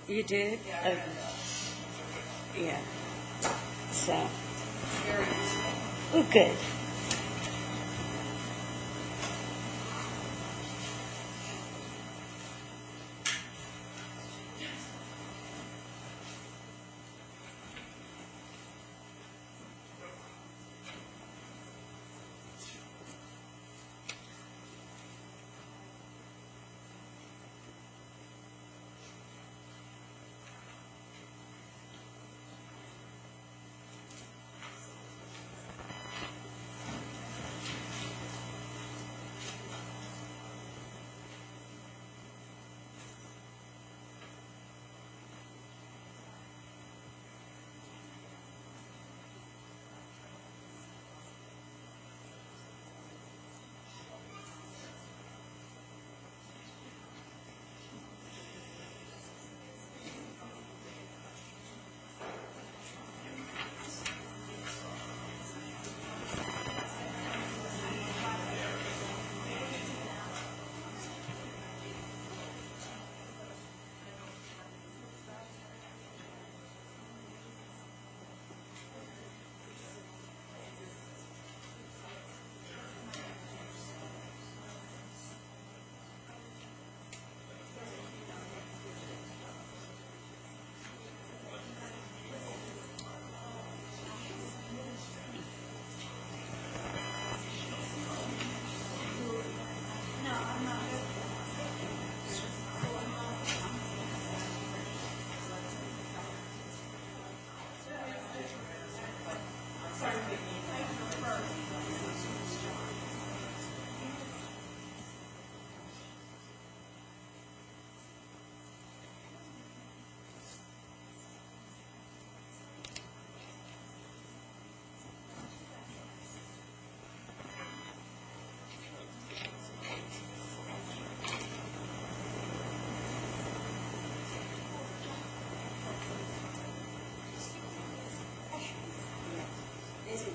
You did? Yeah. Yeah. So, Very useful. oh, good.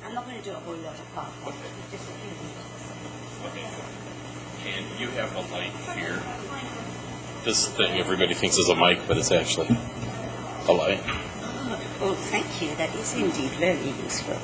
I'm not going to do a whole lot of PowerPoint. Just a few. Okay. And you have a light here. This thing everybody thinks is a mic, but it's actually a light. Oh, thank you. That is indeed very useful.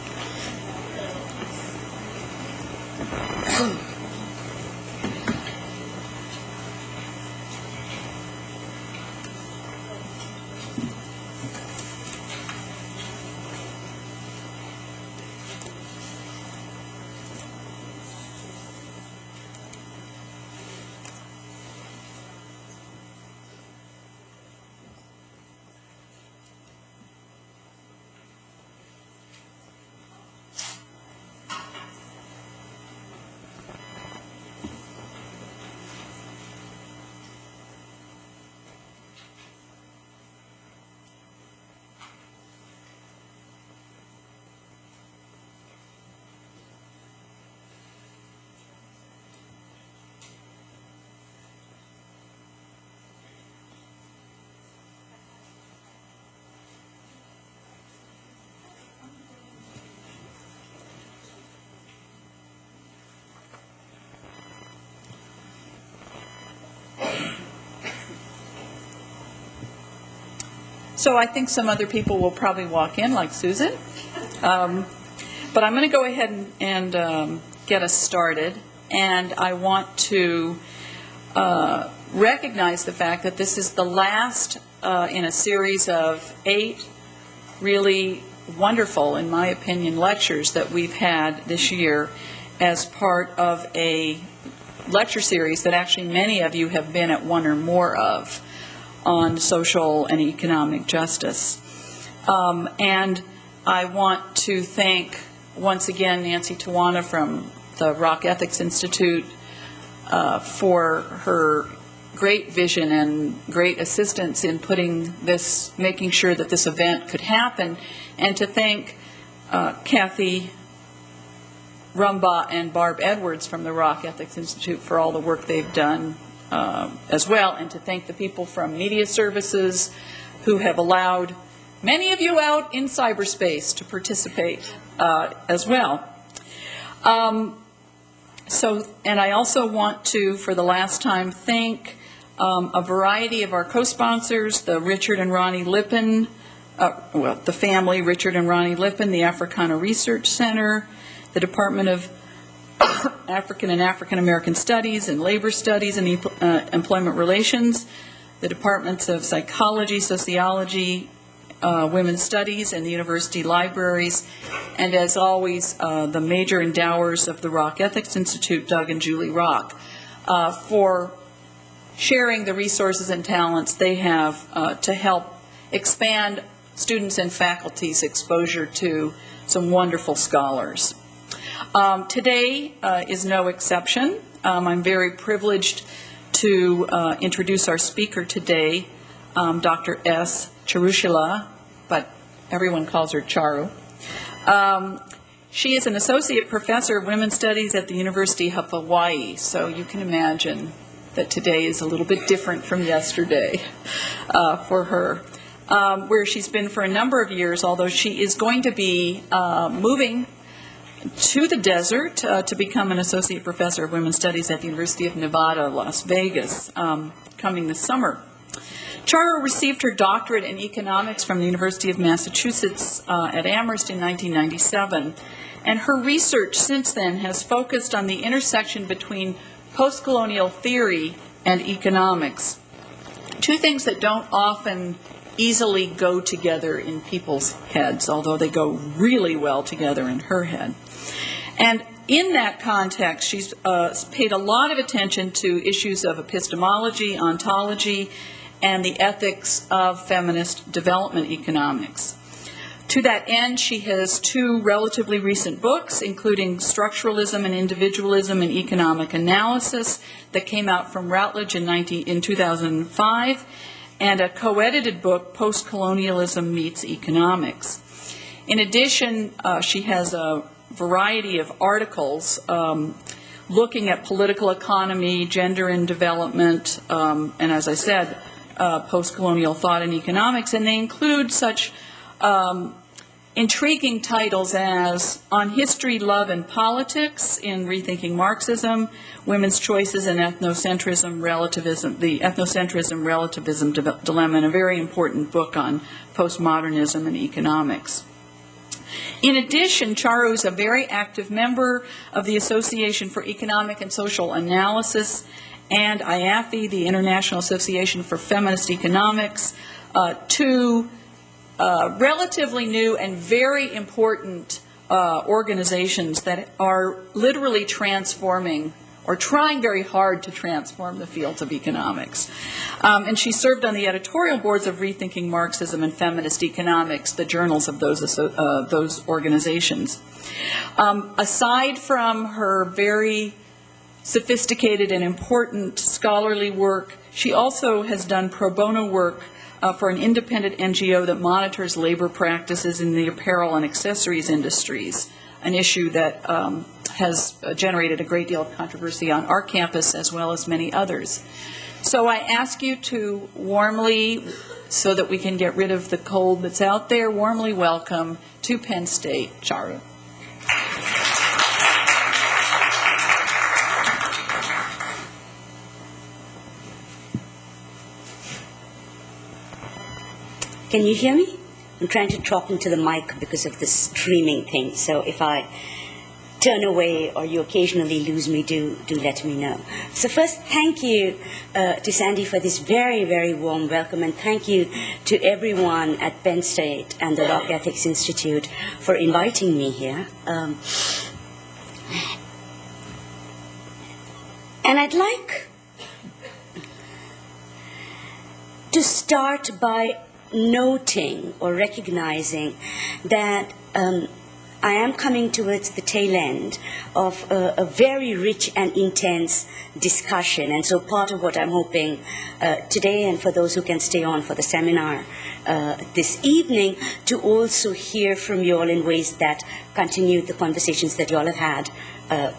So I think some other people will probably walk in, like Susan. But I'm going to go ahead and get us started. And I want to recognize the fact that this is the last in a series of 8 really wonderful, in my opinion, lectures that we've had this year as part of a lecture series that actually many of you have been at one or more of, on social and economic justice. And I want to thank once again Nancy Tawana from the Rock Ethics Institute for her great vision and great assistance in making sure that this event could happen, and to thank Kathy Rumbaugh and Barb Edwards from the Rock Ethics Institute for all the work they've done as well, and to thank the people from Media Services who have allowed many of you out in cyberspace to participate as well. And I also want to, for the last time, thank a variety of our co-sponsors, the Richard and Ronnie Lippin, the family, Richard and Ronnie Lippin, the Africana Research Center, the Department of African and African American Studies and Labor Studies and Employment Relations, the Departments of Psychology, Sociology, Women's Studies, and the university libraries, and as always, the major endowers of the Rock Ethics Institute, Doug and Julie Rock, for sharing the resources and talents they have to help expand students and faculty's exposure to some wonderful scholars. Today is no exception. I'm very privileged to introduce our speaker today, Dr. S. Charusheela, but everyone calls her Charu. She is an associate professor of women's studies at the University of Hawaii, so you can imagine that today is a little bit different from yesterday for her, where she's been for a number of years, although she is going to be moving to the desert to become an associate professor of women's studies at the University of Nevada, Las Vegas, coming this summer. Charu received her doctorate in economics from the University of Massachusetts at Amherst in 1997, and her research since then has focused on the intersection between post-colonial theory and economics, two things that don't often easily go together in people's heads, although they go really well together in her head. And in that context, she's paid a lot of attention to issues of epistemology, ontology, and the ethics of feminist development economics. To that end, she has two relatively recent books, including Structuralism and Individualism in Economic Analysis, that came out from Routledge in 2005, and a co-edited book, Post-Colonialism Meets Economics. In addition, she has a variety of articles looking at political economy, gender and development, and as I said, post-colonial thought and economics, and they include such intriguing titles as On History, Love, and Politics in Rethinking Marxism, Women's Choices and Ethnocentrism, Relativism, the Ethnocentrism-Relativism Dilemma, and a very important book on postmodernism and economics. In addition, Charu is a very active member of the Association for Economic and Social Analysis and IAFE, the International Association for Feminist Economics, two relatively new and very important organizations that are literally transforming or trying very hard to transform the fields of economics. And she served on the editorial boards of Rethinking Marxism and Feminist Economics, the journals of those organizations. Aside from her very sophisticated and important scholarly work, she also has done pro bono work for an independent NGO that monitors labor practices in the apparel and accessories industries, an issue that has generated a great deal of controversy on our campus as well as many others. So I ask you to warmly, so that we can get rid of the cold that's out there, warmly welcome to Penn State, Charu. Can you hear me? I'm trying to talk into the mic because of this streaming thing, so if I turn away or you occasionally lose me, do let me know. So first, thank you to Sandy for this very, very warm welcome, and thank you to everyone at Penn State and the Rock Ethics Institute for inviting me here. And I'd like to start by noting or recognizing that I am coming towards the tail end of a very rich and intense discussion. And so part of what I'm hoping today, and for those who can stay on for the seminar this evening, to also hear from you all in ways that continue the conversations that you all have had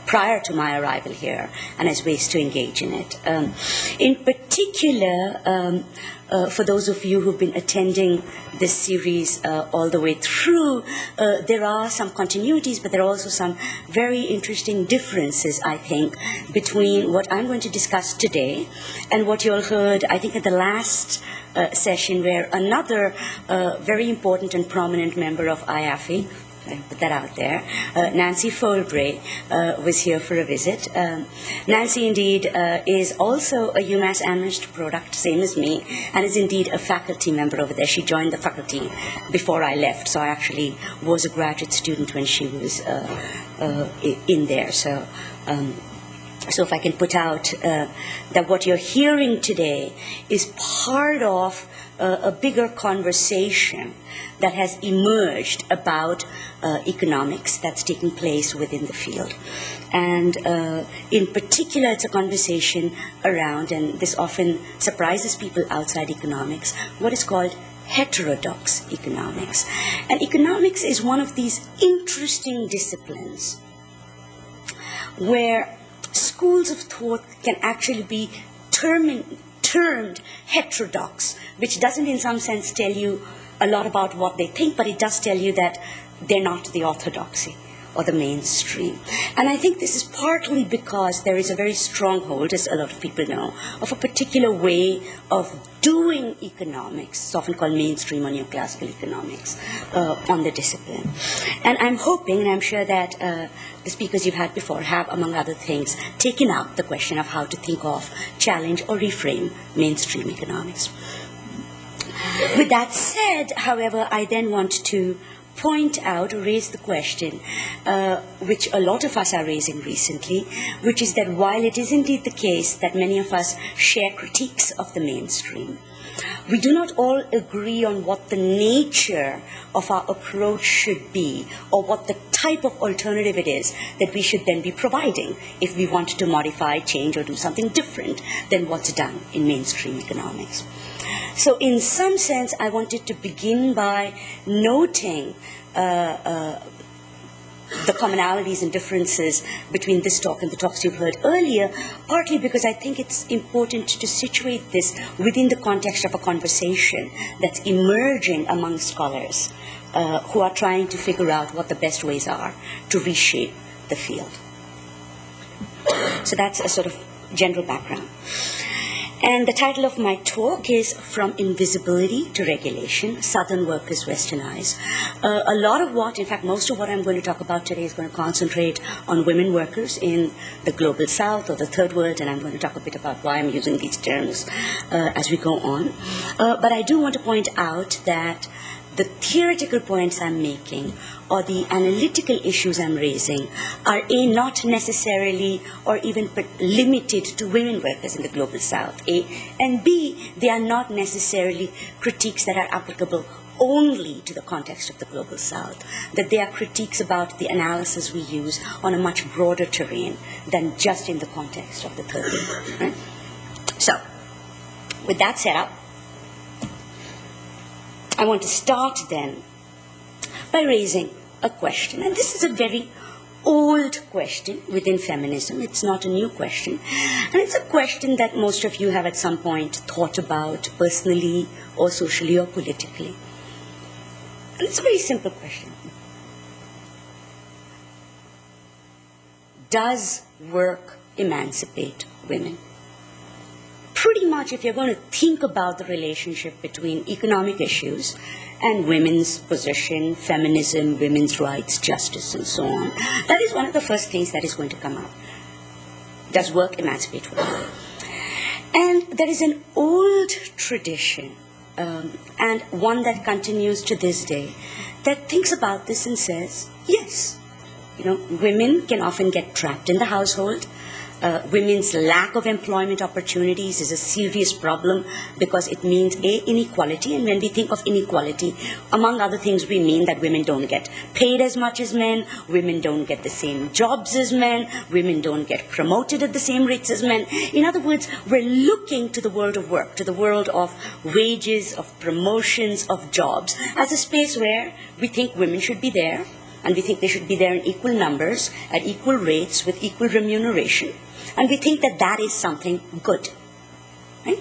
prior to my arrival here and as ways to engage in it. In particular, for those of you who've been attending this series all the way through, there are some continuities, but there are also some very interesting differences, I think, between what I'm going to discuss today and what you all heard, I think, at the last session, where another very important and prominent member of IAFI, I put that out there, Nancy Folbray, was here for a visit. Nancy, indeed, is also a UMass Amherst product, same as me, and is indeed a faculty member over there. She joined the faculty before I left, so I actually was a graduate student when she was in there. So if I can put out that what you're hearing today is part of a bigger conversation that has emerged about economics that's taking place within the field. And in particular, it's a conversation around, and this often surprises people outside economics, what is called heterodox economics. And economics is one of these interesting disciplines where schools of thought can actually be termed heterodox, which doesn't in some sense tell you a lot about what they think, but it does tell you that they're not the orthodoxy or the mainstream. And I think this is partly because there is a very strong hold, as a lot of people know, of a particular way of doing economics. It's often called mainstream or neoclassical economics on the discipline. And I'm hoping, and I'm sure that the speakers you've had before have, among other things, taken up the question of how to think of, challenge, or reframe mainstream economics. With that said, however, I then want to point out or raise the question, which a lot of us are raising recently, which is that while it is indeed the case that many of us share critiques of the mainstream, we do not all agree on what the nature of our approach should be or what the type of alternative it is that we should then be providing if we want to modify, change, or do something different than what's done in mainstream economics. So in some sense, I wanted to begin by noting the commonalities and differences between this talk and the talks you've heard earlier, partly because I think it's important to situate this within the context of a conversation that's emerging among scholars who are trying to figure out what the best ways are to reshape the field. So that's a sort of general background. And the title of my talk is From Invisibility to Regulation, Southern Workers Westernized. A lot of what, in fact, most of what I'm going to talk about today is going to concentrate on women workers in the global south or the third world, and I'm going to talk a bit about why I'm using these terms as we go on. But I do want to point out that the theoretical points I'm making or the analytical issues I'm raising are A, not necessarily or even limited to women workers in the global south, A, and B, they are not necessarily critiques that are applicable only to the context of the global south, that they are critiques about the analysis we use on a much broader terrain than just in the context of the third world. Right? So, with that set up, I want to start then by raising a question. And this is a very old question within feminism. It's not a new question. And it's a question that most of you have at some point thought about personally or socially or politically. And it's a very simple question. Does work emancipate women? Pretty much, if you're going to think about the relationship between economic issues and women's position, feminism, women's rights, justice, and so on, that is one of the first things that is going to come up. Does work emancipate women? And there is an old tradition, and one that continues to this day, that thinks about this and says, yes, women can often get trapped in the household. Women's lack of employment opportunities is a serious problem because it means, A, inequality. And when we think of inequality, among other things, we mean that women don't get paid as much as men, women don't get the same jobs as men, women don't get promoted at the same rates as men. In other words, we're looking to the world of work, to the world of wages, of promotions, of jobs, as a space where we think women should be there and we think they should be there in equal numbers, at equal rates, with equal remuneration, and we think that that is something good. Right?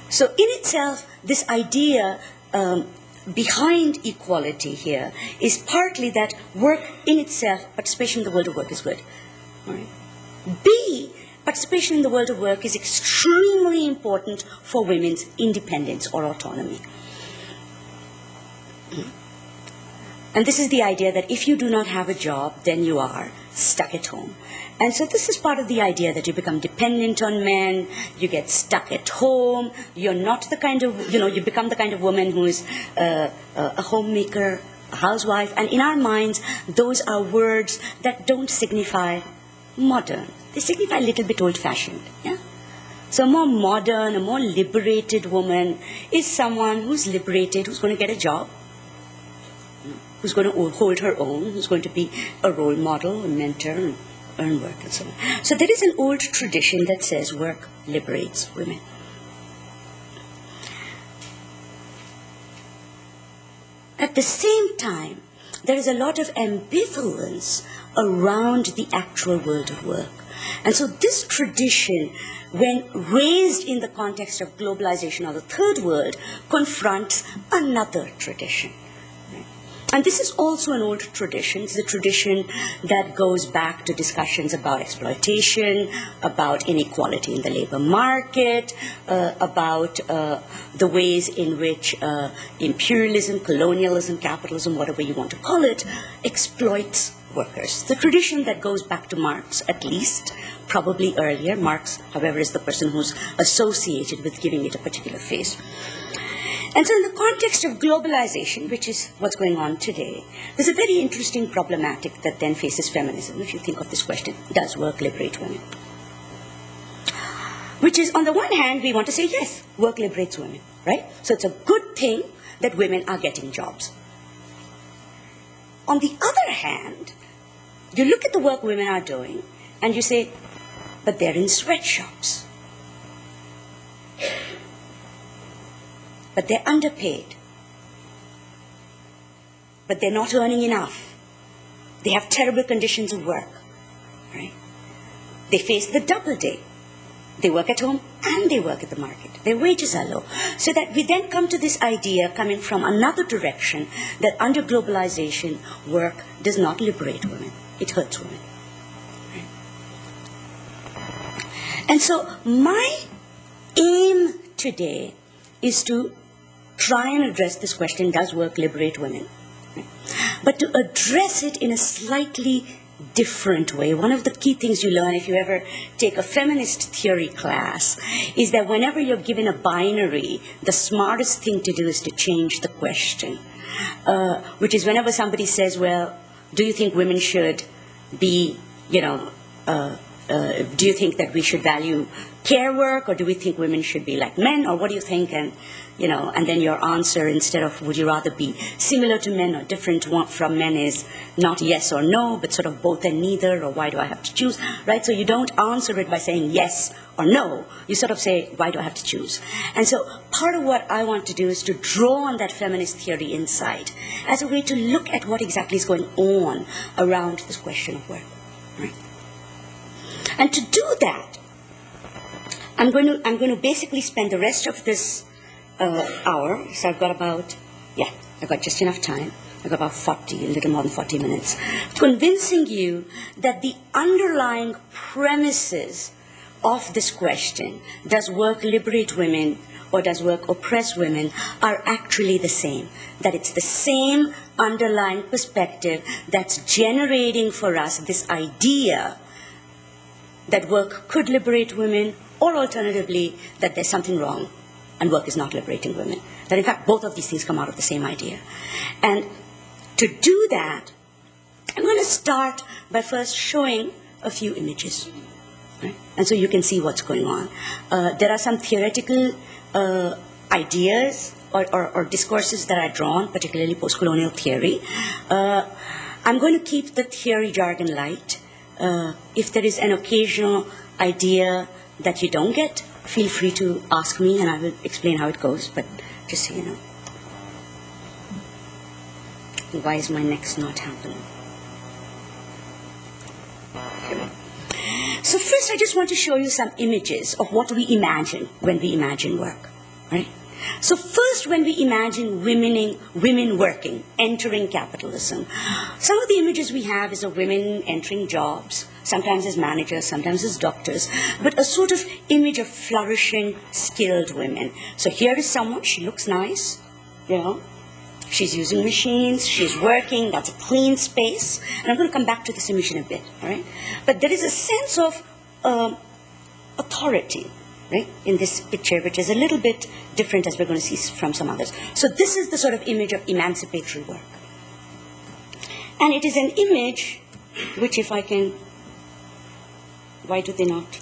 So in itself, this idea behind equality here is partly that work in itself, participation in the world of work is good. Right? B, participation in the world of work is extremely important for women's independence or autonomy. And this is the idea that if you do not have a job, then you are stuck at home. And so this is part of the idea that you become dependent on men, you get stuck at home, you're not the kind of, you become the kind of woman who is a homemaker, a housewife. And in our minds, those are words that don't signify modern. They signify a little bit old-fashioned. Yeah? So a more modern, a more liberated woman is someone who's liberated, who's going to get a job, who's going to hold her own, who's going to be a role model, a mentor, and earn work, and so on. So there is an old tradition that says work liberates women. At the same time, there is a lot of ambivalence around the actual world of work. And so this tradition, when raised in the context of globalization or the third world, confronts another tradition. And this is also an old tradition. It's a tradition that goes back to discussions about exploitation, about inequality in the labor market, about the ways in which imperialism, colonialism, capitalism, whatever you want to call it, exploits workers. The tradition that goes back to Marx, at least, probably earlier. Marx, however, is the person who's associated with giving it a particular face. And so in the context of globalization, which is what's going on today, there's a very interesting problematic that then faces feminism, if you think of this question: does work liberate women? Which is, on the one hand, we want to say, yes, work liberates women, right? So it's a good thing that women are getting jobs. On the other hand, you look at the work women are doing, and you say, but they're in sweatshops. But they're underpaid. But they're not earning enough. They have terrible conditions of work, right? They face the double day. They work at home and they work at the market. Their wages are low. So that we then come to this idea coming from another direction that under globalization, work does not liberate women. It hurts women. Right? And so my aim today is to try and address this question: does work liberate women? But to address it in a slightly different way. One of the key things you learn if you ever take a feminist theory class is that whenever you're given a binary, the smartest thing to do is to change the question. Which is whenever somebody says, well, do you think women should be, do you think that we should value care work, or do we think women should be like men, or what do you think? And then your answer, instead of would you rather be similar to men or different from men, is not yes or no, but sort of both and neither, or why do I have to choose, right? So you don't answer it by saying yes or no. You sort of say, why do I have to choose? And so part of what I want to do is to draw on that feminist theory insight as a way to look at what exactly is going on around this question of work, right? And to do that, I'm going to basically spend the rest of this hour, so I've got just enough time. I've got about a little more than 40 minutes, convincing you that the underlying premises of this question, does work liberate women or does work oppress women, are actually the same. That it's the same underlying perspective that's generating for us this idea that work could liberate women, or alternatively, that there's something wrong and work is not liberating women. That in fact, both of these things come out of the same idea. And to do that, I'm going to start by first showing a few images. Right? And so you can see what's going on. There are some theoretical ideas or discourses that are drawn, particularly post-colonial theory. I'm going to keep the theory jargon light. If there is an occasional idea that you don't get, feel free to ask me and I will explain how it goes, but just so you know. Why is my next not happening? So first, I just want to show you some images of what we imagine when we imagine work, right? So first, when we imagine women working, entering capitalism, some of the images we have is of women entering jobs, sometimes as managers, sometimes as doctors, but a sort of image of flourishing, skilled women. So here is someone, she looks nice, you know, she's using machines, she's working, that's a clean space. And I'm going to come back to this image in a bit, all right? But there is a sense of authority, right, in this picture, which is a little bit different as we're going to see from some others. So this is the sort of image of emancipatory work. And it is an image which, if I can, why do they not?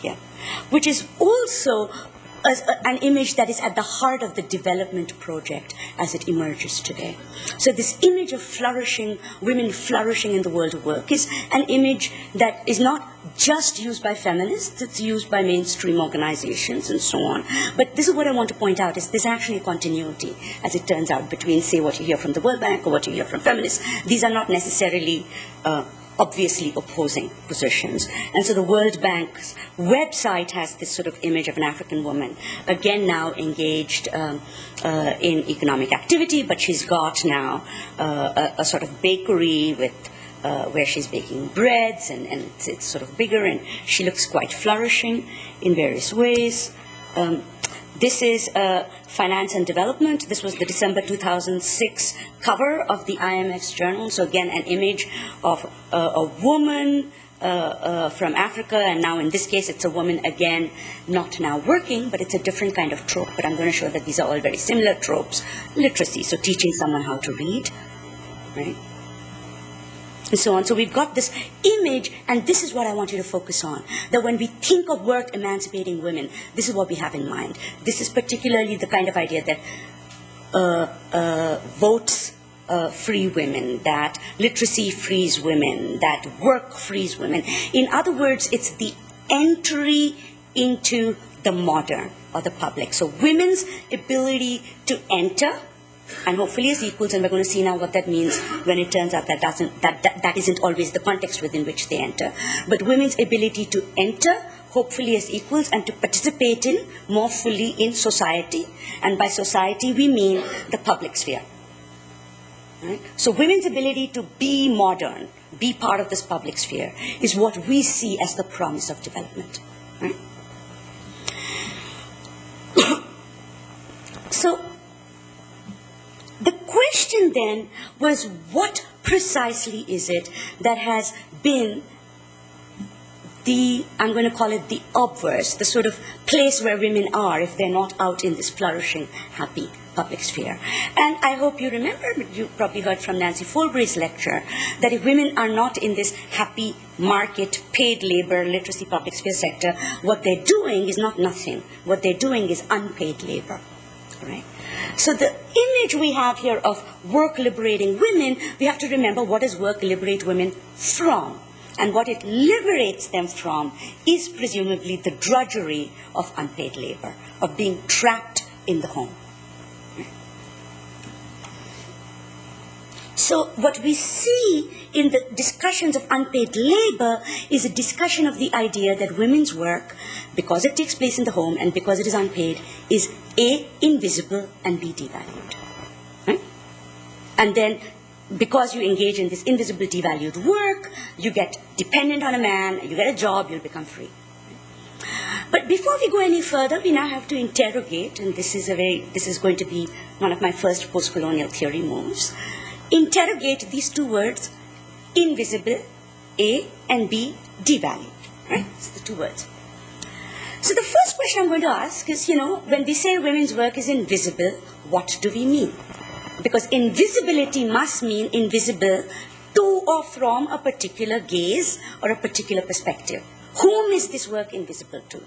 Yeah. Which is also an image that is at the heart of the development project as it emerges today. So this image of flourishing, women flourishing in the world of work, is an image that is not just used by feminists, it's used by mainstream organizations and so on. But this is what I want to point out, is there's actually a continuity, as it turns out, between, say, what you hear from the World Bank or what you hear from feminists. These are not necessarily obviously opposing positions. And so the World Bank's website has this sort of image of an African woman, again now engaged in economic activity, but she's got now a sort of bakery with where she's baking breads, and it's sort of bigger, and she looks quite flourishing in various ways. This is Finance and Development. This was the December 2006 cover of the IMF's journal. So again, an image of a woman from Africa, and now in this case it's a woman again, not now working, but it's a different kind of trope. But I'm going to show that these are all very similar tropes. Literacy, so teaching someone how to read, right? And so on. So we've got this image, and this is what I want you to focus on, that when we think of work emancipating women, this is what we have in mind. This is particularly the kind of idea that votes free women, that literacy frees women, that work frees women. In other words, it's the entry into the modern or the public. So women's ability to enter, and hopefully as equals, and we're going to see now what that means when it turns out that isn't always the context within which they enter. But women's ability to enter, hopefully as equals, and to participate in more fully in society. And by society we mean the public sphere. Right? So women's ability to be modern, be part of this public sphere, is what we see as the promise of development. Right? So the question then was, what precisely is it that has been the, I'm going to call it the obverse, the sort of place where women are if they're not out in this flourishing, happy public sphere. And I hope you remember, you probably heard from Nancy Folbury's lecture, that if women are not in this happy market, paid labor, literacy public sphere sector, what they're doing is not nothing. What they're doing is unpaid labor. Right? So the image we have here of work liberating women, we have to remember, what does work liberate women from? And what it liberates them from is presumably the drudgery of unpaid labor, of being trapped in the home. So what we see in the discussions of unpaid labor is a discussion of the idea that women's work, because it takes place in the home and because it is unpaid, is A, invisible, and B, devalued. Right? And then because you engage in this invisible, devalued work, you get dependent on a man, you get a job, you'll become free. But before we go any further, we now have to interrogate, and this is going to be one of my first post-colonial theory moves, interrogate these two words, invisible, A, and B, devalued. Right? It's the two words. So the first question I'm going to ask is, when we say women's work is invisible, what do we mean? Because invisibility must mean invisible to or from a particular gaze or a particular perspective. Whom is this work invisible to?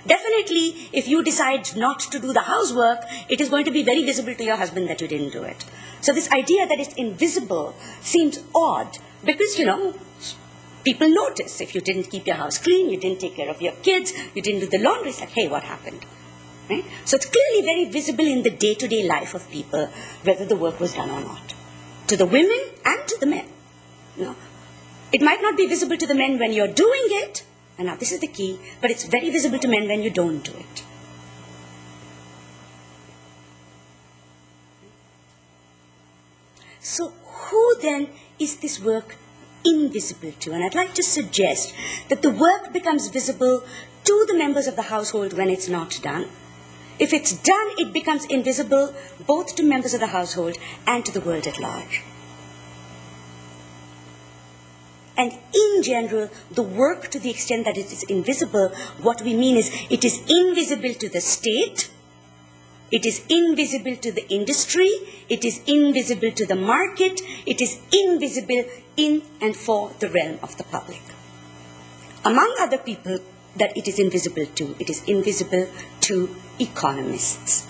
Definitely, if you decide not to do the housework, it is going to be very visible to your husband that you didn't do it. So this idea that it's invisible seems odd because, people notice. If you didn't keep your house clean, you didn't take care of your kids, you didn't do the laundry, it's like, hey, what happened? Right? So it's clearly very visible in the day-to-day life of people, whether the work was done or not. to the women and to the men. No. It might not be visible to the men when you're doing it, and now this is the key, but it's very visible to men when you don't do it. So who then is this work invisible to? And I'd like to suggest that the work becomes visible to the members of the household when it's not done. If it's done, it becomes invisible both to members of the household and to the world at large. And in general, the work, to the extent that it is invisible, what we mean is it is invisible to the state, it is invisible to the industry, it is invisible to the market, it is invisible in and for the realm of the public. Among other people that it is invisible to, it is invisible to economists.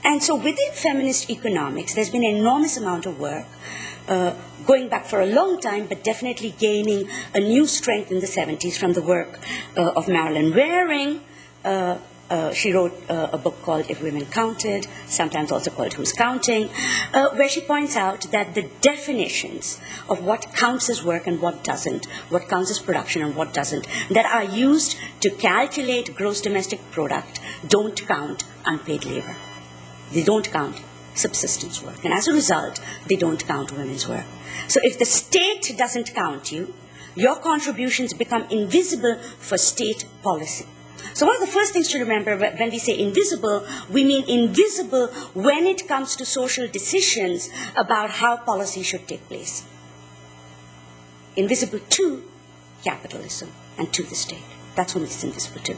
And so within feminist economics, there's been an enormous amount of work going back for a long time, but definitely gaining a new strength in the 70s from the work of Marilyn Waring. She wrote a book called If Women Counted, sometimes also called Who's Counting, where she points out that the definitions of what counts as work and what doesn't, what counts as production and what doesn't, that are used to calculate gross domestic product don't count unpaid labor. They don't count subsistence work. And as a result, they don't count women's work. So if the state doesn't count you, your contributions become invisible for state policy. So one of the first things to remember when we say invisible, we mean invisible when it comes to social decisions about how policy should take place. Invisible to capitalism and to the state. That's when it's invisible to.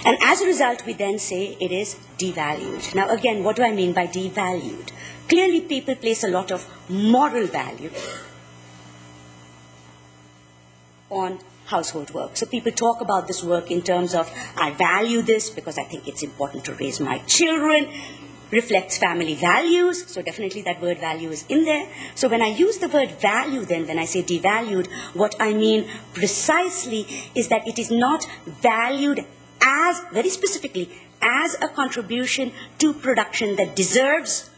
And as a result, we then say it is devalued. Now, again, what do I mean by devalued? Clearly, people place a lot of moral value on household work. So people talk about this work in terms of, I value this because I think it's important to raise my children, reflects family values. So definitely that word value is in there. So when I use the word value then, when I say devalued, what I mean precisely is that it is not valued as, very specifically, as a contribution to production that deserves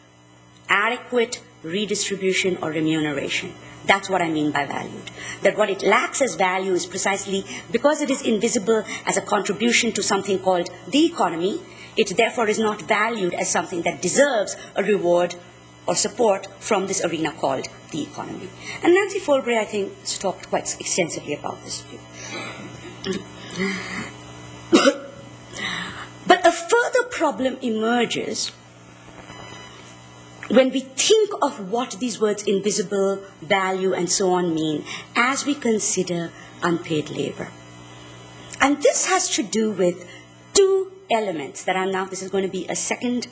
adequate redistribution or remuneration. That's what I mean by valued. That what it lacks as value is precisely because it is invisible as a contribution to something called the economy, it therefore is not valued as something that deserves a reward or support from this arena called the economy. And Nancy Folbray, I think, has talked quite extensively about this. But a further problem emerges when we think of what these words invisible, value, and so on mean as we consider unpaid labor. And this has to do with two elements that are now, this is going to be a second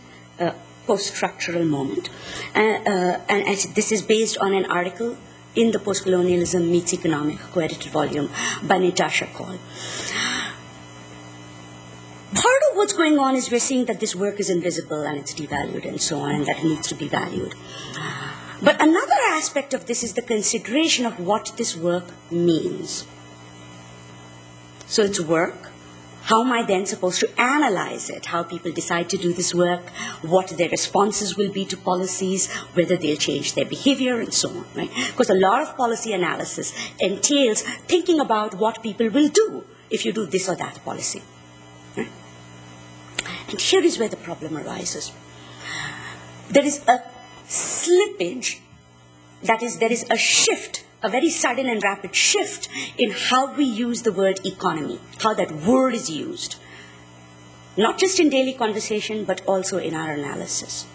post-structural moment. And this is based on an article in the Postcolonialism Meets Economic, co-edited volume by Natasha Call. Part of what's going on is we're seeing that this work is invisible and it's devalued and so on, and that it needs to be valued. But another aspect of this is the consideration of what this work means. So it's work. How am I then supposed to analyze it? How people decide to do this work, what their responses will be to policies, whether they'll change their behavior and so on, right? Because a lot of policy analysis entails thinking about what people will do if you do this or that policy. Right? And here is where the problem arises. There is a slippage, that is, there is a shift, a very sudden and rapid shift in how we use the word economy, how that word is used, not just in daily conversation, but also in our analysis.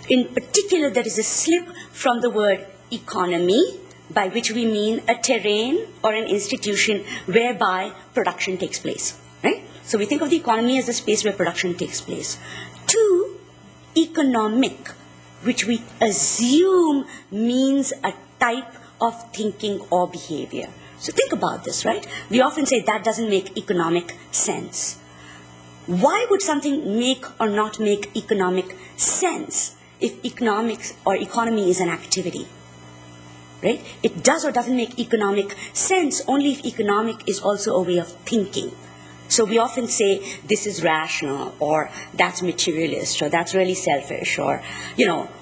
In particular, there is a slip from the word economy, by which we mean a terrain or an institution whereby production takes place, right? So we think of the economy as a space where production takes place. To economic, which we assume means a type of thinking or behavior. So think about this, right? We often say that doesn't make economic sense. Why would something make or not make economic sense if economics or economy is an activity? Right? It does or doesn't make economic sense only if economic is also a way of thinking. So we often say this is rational, or that's materialist, or that's really selfish, or,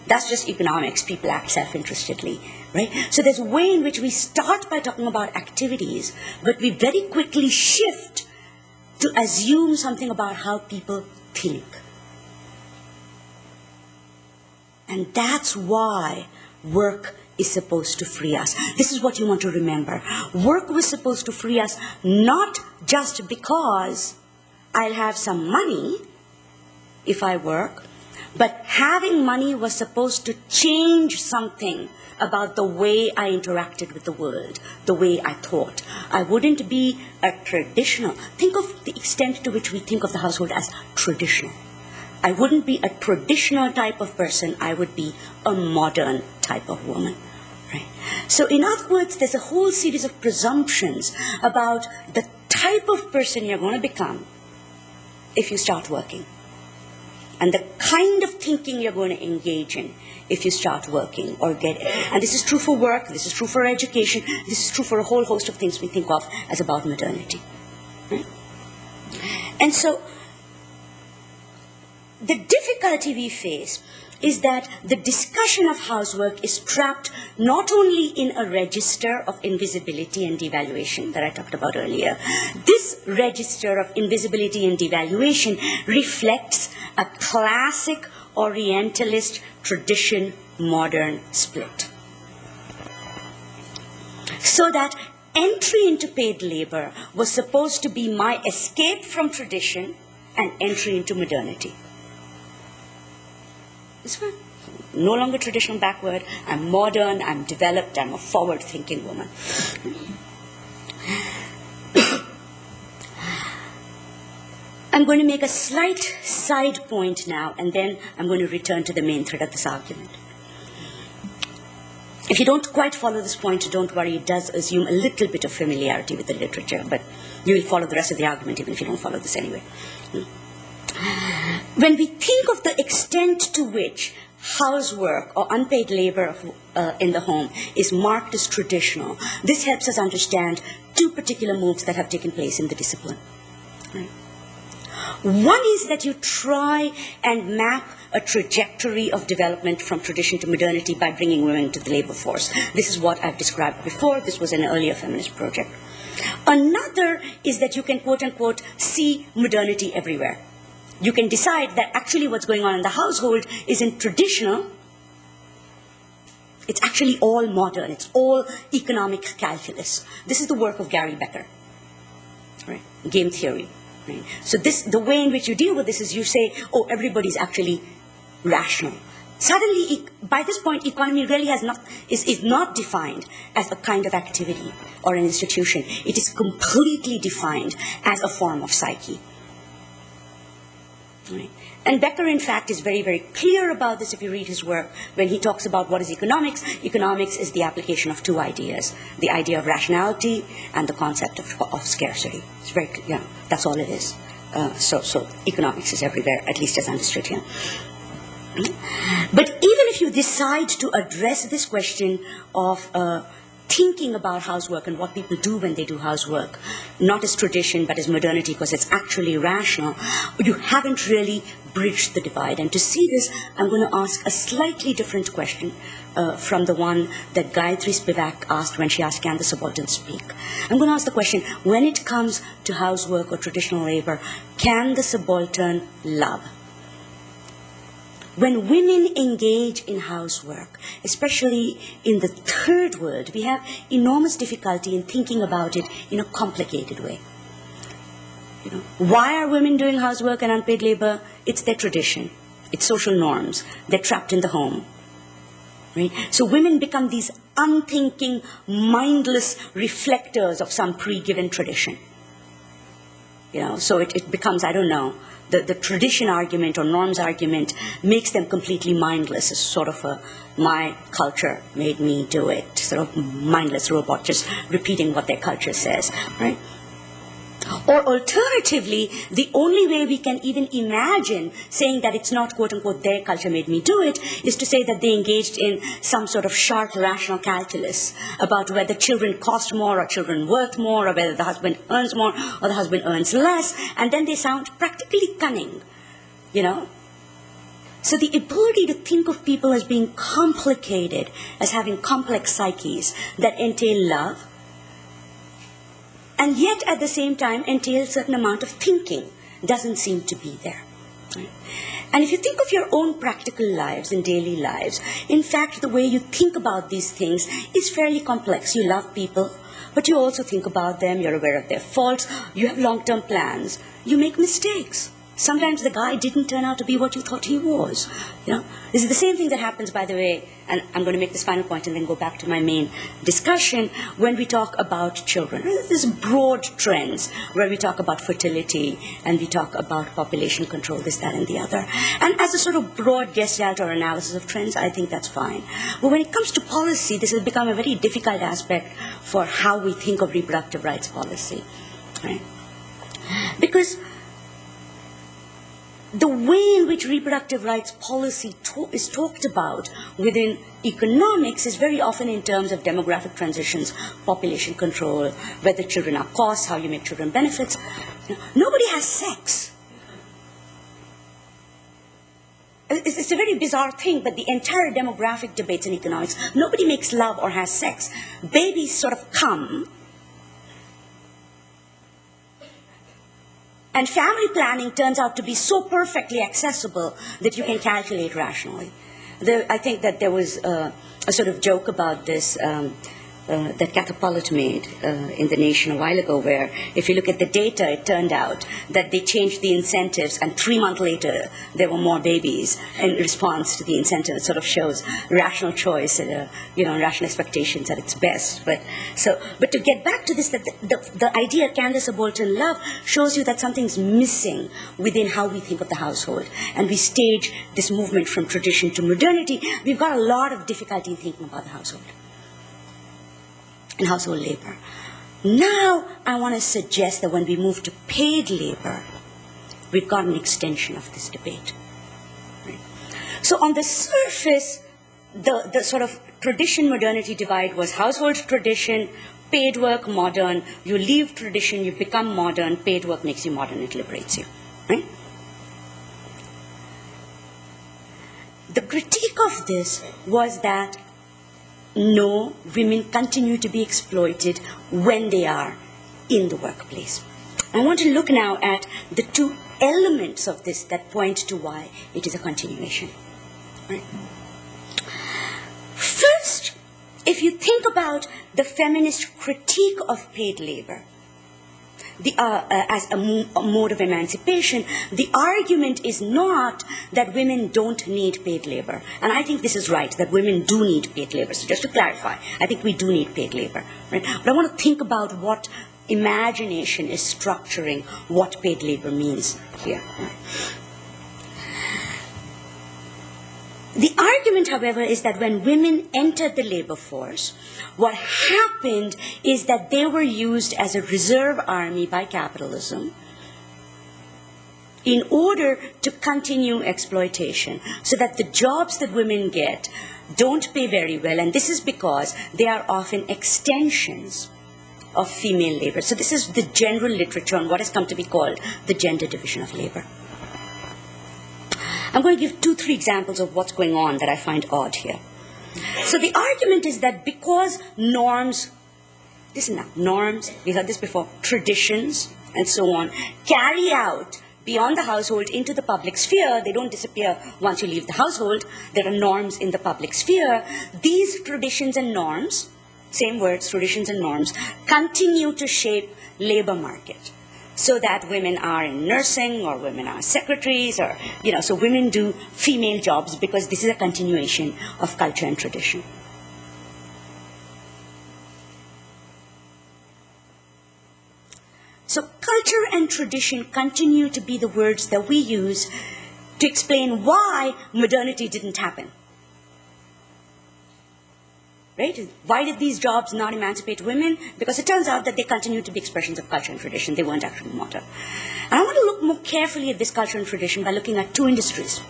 that's just economics. People act self-interestedly, right? So there's a way in which we start by talking about activities, but we very quickly shift to assume something about how people think. And that's why work is supposed to free us. This is what you want to remember. Work was supposed to free us not just because I'll have some money if I work, but having money was supposed to change something about the way I interacted with the world, the way I thought. I wouldn't be a traditional. Think of the extent to which we think of the household as traditional. I wouldn't be a traditional type of person. I would be a modern type of woman. Right? So in other words, there's a whole series of presumptions about the type of person you're going to become if you start working, and the kind of thinking you're going to engage in if you start working or get it. And this is true for work, this is true for education, this is true for a whole host of things we think of as about modernity. Right? And so the difficulty we face is that the discussion of housework is trapped not only in a register of invisibility and devaluation that I talked about earlier. This register of invisibility and devaluation reflects a classic Orientalist tradition-modern split. So that entry into paid labor was supposed to be my escape from tradition and entry into modernity. It's fine. No longer traditional backward. I'm modern, I'm developed, I'm a forward-thinking woman. I'm going to make a slight side point now, and then I'm going to return to the main thread of this argument. If you don't quite follow this point, don't worry. It does assume a little bit of familiarity with the literature, but you will follow the rest of the argument even if you don't follow this anyway. When we think of the extent to which housework or unpaid labor in the home is marked as traditional, this helps us understand two particular moves that have taken place in the discipline. Right? One is that you try and map a trajectory of development from tradition to modernity by bringing women to the labor force. This is what I've described before. This was an earlier feminist project. Another is that you can, quote-unquote, see modernity everywhere. You can decide that actually what's going on in the household isn't traditional. It's actually all modern. It's all economic calculus. This is the work of Gary Becker, right? Game theory. Right? So the way in which you deal with this is you say, oh, everybody's actually rational. Suddenly, by this point, economy really is not defined as a kind of activity or an institution. It is completely defined as a form of psyche. Right. And Becker, in fact, is very, very clear about this if you read his work. When he talks about what is economics, economics is the application of two ideas, the idea of rationality and the concept of scarcity. It's very, that's all it is. So economics is everywhere, at least as understood here. But even if you decide to address this question of thinking about housework and what people do when they do housework, not as tradition but as modernity because it's actually rational, you haven't really bridged the divide. And to see this, I'm going to ask a slightly different question from the one that Gayatri Spivak asked when she asked, can the subaltern speak? I'm going to ask the question, when it comes to housework or traditional labor, can the subaltern love? When women engage in housework, especially in the third world, we have enormous difficulty in thinking about it in a complicated way. Why are women doing housework and unpaid labor? It's their tradition. It's social norms. They're trapped in the home. Right? So women become these unthinking, mindless reflectors of some pre-given tradition. So it becomes, I don't know, the tradition argument or norms argument makes them completely mindless. It's sort of my culture made me do it, sort of mindless robot just repeating what their culture says, right? Or alternatively, the only way we can even imagine saying that it's not, quote unquote, their culture made me do it, is to say that they engaged in some sort of sharp rational calculus about whether children cost more or children worth more, or whether the husband earns more or the husband earns less, and then they sound practically cunning, you know? So the ability to think of people as being complicated, as having complex psyches that entail love, and yet at the same time entail a certain amount of thinking, doesn't seem to be there. Right? And if you think of your own practical lives and daily lives, in fact, the way you think about these things is fairly complex. You love people, but you also think about them, you're aware of their faults, you have long-term plans, you make mistakes. Sometimes the guy didn't turn out to be what you thought he was. You know, this is the same thing that happens, by the way, and I'm going to make this final point and then go back to my main discussion, when we talk about children. There's broad trends where we talk about fertility and we talk about population control, this, that, and the other. And as a sort of broad gestalt or analysis of trends, I think that's fine. But when it comes to policy, this has become a very difficult aspect for how we think of reproductive rights policy. Right? Because the way in which reproductive rights policy is talked about within economics is very often in terms of demographic transitions, population control, whether children are costs, how you make children benefits. Nobody has sex. It's a very bizarre thing, but the entire demographic debates in economics, nobody makes love or has sex. Babies sort of come. And family planning turns out to be so perfectly accessible that you can calculate rationally. I think that there was a sort of joke about this that Catapult made in The Nation a while ago, where if you look at the data, it turned out that they changed the incentives, and 3 months later there were more babies in response to the incentive. It sort of shows rational choice and rational expectations at its best. But to get back to this, that the idea Candace Bolton love shows you that something's missing within how we think of the household, and we stage this movement from tradition to modernity. We've got a lot of difficulty in thinking about the household and household labor. Now, I want to suggest that when we move to paid labor, we've got an extension of this debate. Right? So on the surface, the sort of tradition-modernity divide was household tradition, paid work, modern. You leave tradition, you become modern. Paid work makes you modern, it liberates you. Right? The critique of this was that no, women continue to be exploited when they are in the workplace. I want to look now at the two elements of this that point to why it is a continuation. Right? First, if you think about the feminist critique of paid labor, as a mode of emancipation, the argument is not that women don't need paid labor. And I think this is right, that women do need paid labor. So just to clarify, I think we do need paid labor. Right? But I want to think about what imagination is structuring what paid labor means here. Right? The argument, however, is that when women entered the labor force, what happened is that they were used as a reserve army by capitalism in order to continue exploitation, so that the jobs that women get don't pay very well, and this is because they are often extensions of female labor. So this is the general literature on what has come to be called the gender division of labor. I'm going to give 2-3 examples of what's going on that I find odd here. So the argument is that because norms, listen now, norms, we heard this before, traditions and so on, carry out beyond the household into the public sphere, they don't disappear once you leave the household, there are norms in the public sphere, these traditions and norms, same words, traditions and norms, continue to shape labor market. So that women are in nursing, or women are secretaries, or, so women do female jobs because this is a continuation of culture and tradition. So culture and tradition continue to be the words that we use to explain why modernity didn't happen. Right? Why did these jobs not emancipate women? Because it turns out that they continue to be expressions of culture and tradition. They weren't actually motor. And I want to look more carefully at this culture and tradition by looking at two industries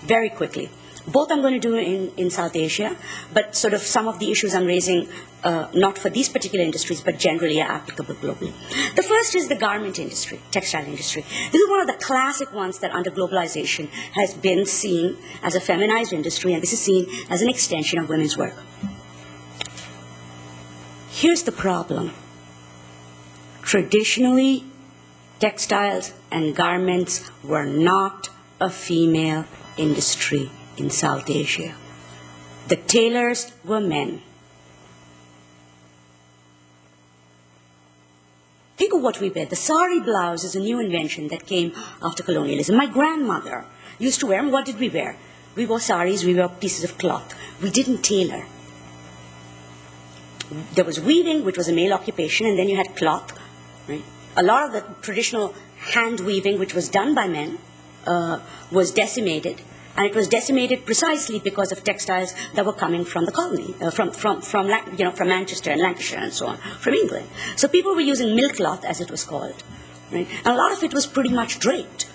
very quickly. Both I'm going to do in South Asia, but sort of some of the issues I'm raising, not for these particular industries, but generally are applicable globally. The first is the garment industry, textile industry. This is one of the classic ones that under globalization has been seen as a feminized industry, and this is seen as an extension of women's work. Here's the problem. Traditionally, textiles and garments were not a female industry in South Asia. The tailors were men. Think of what we wear. The sari blouse is a new invention that came after colonialism. My grandmother used to wear, and what did we wear? We wore saris, we wore pieces of cloth. We didn't tailor. There was weaving, which was a male occupation, and then you had cloth. Right? A lot of the traditional hand weaving, which was done by men, was decimated, and it was decimated precisely because of textiles that were coming from the colony, from Manchester and Lancashire and so on, from England. So people were using mill cloth, as it was called, right? And a lot of it was pretty much draped,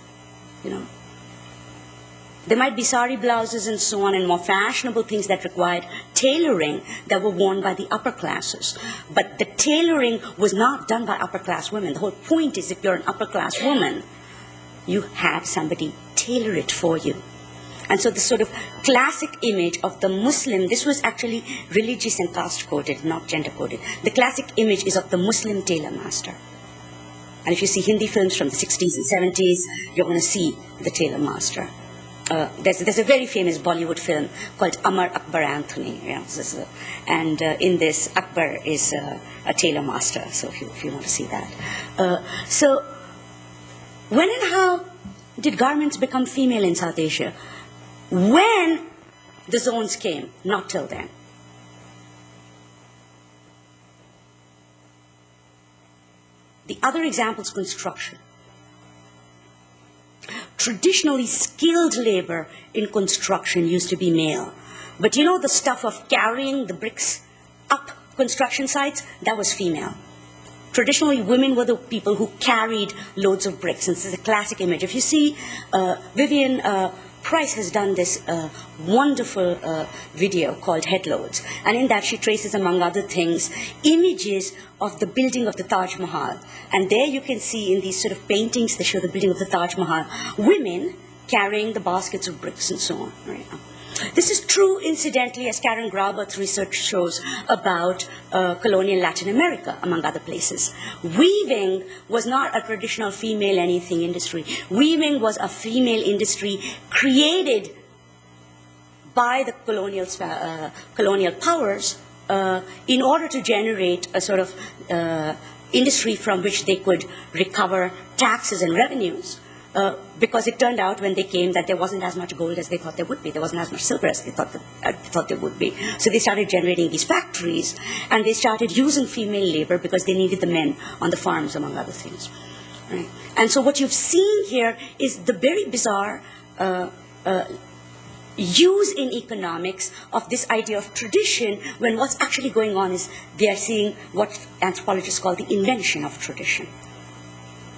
There might be sari blouses and so on, and more fashionable things that required tailoring that were worn by the upper classes. But the tailoring was not done by upper class women. The whole point is, if you're an upper class woman, you have somebody tailor it for you. And so the sort of classic image of the Muslim, this was actually religious and caste coded, not gender coded. The classic image is of the Muslim tailor master. And if you see Hindi films from the 60s and 70s, you're going to see the tailor master. There's a very famous Bollywood film called Amar Akbar Anthony, and in this Akbar is a tailor master. So if you want to see that, so when and how did garments become female in South Asia? When the zones came, not till then. The other example is construction. Traditionally, skilled labor in construction used to be male. But the stuff of carrying the bricks up construction sites, that was female. Traditionally, women were the people who carried loads of bricks. And this is a classic image. If you see, Vivian Price has done this wonderful video called Headloads. And in that, she traces, among other things, images of the building of the Taj Mahal. And there you can see in these sort of paintings that show the building of the Taj Mahal, women carrying the baskets of bricks and so on. Right? This is true, incidentally, as Karen Graubert's research shows, about colonial Latin America, among other places. Weaving was not a traditional female anything industry. Weaving was a female industry created by the colonial powers in order to generate a sort of industry from which they could recover taxes and revenues. Because it turned out when they came that there wasn't as much gold as they thought there would be. There wasn't as much silver as they thought there would be. So they started generating these factories, and they started using female labor because they needed the men on the farms, among other things. Right? And so what you've seen here is the very bizarre use in economics of this idea of tradition, when what's actually going on is they are seeing what anthropologists call the invention of tradition.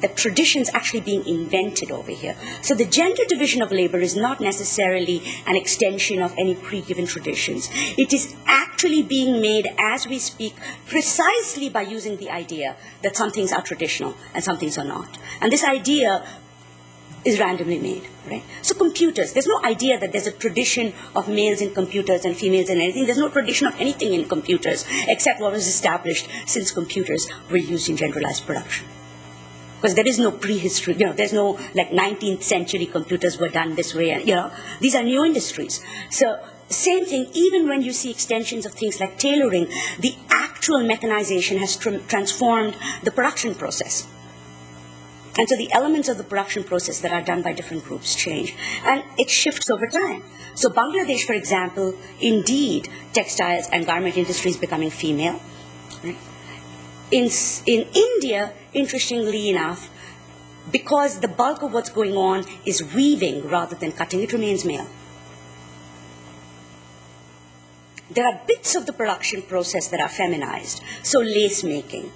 That tradition's actually being invented over here. So the gender division of labor is not necessarily an extension of any pre-given traditions. It is actually being made as we speak precisely by using the idea that some things are traditional and some things are not. And this idea is randomly made, right? So computers, there's no idea that there's a tradition of males in computers and females in anything. There's no tradition of anything in computers except what was established since computers were used in generalized production. Because there is no prehistory, there's no 19th century computers were done this way, and these are new industries. So same thing, even when you see extensions of things like tailoring, the actual mechanization has transformed the production process. And so the elements of the production process that are done by different groups change. And it shifts over time. So Bangladesh, for example, indeed, textiles and garment industry is becoming female. Right? In India, interestingly enough, because the bulk of what's going on is weaving rather than cutting, it remains male. there are bits of the production process that are feminized. So lace making,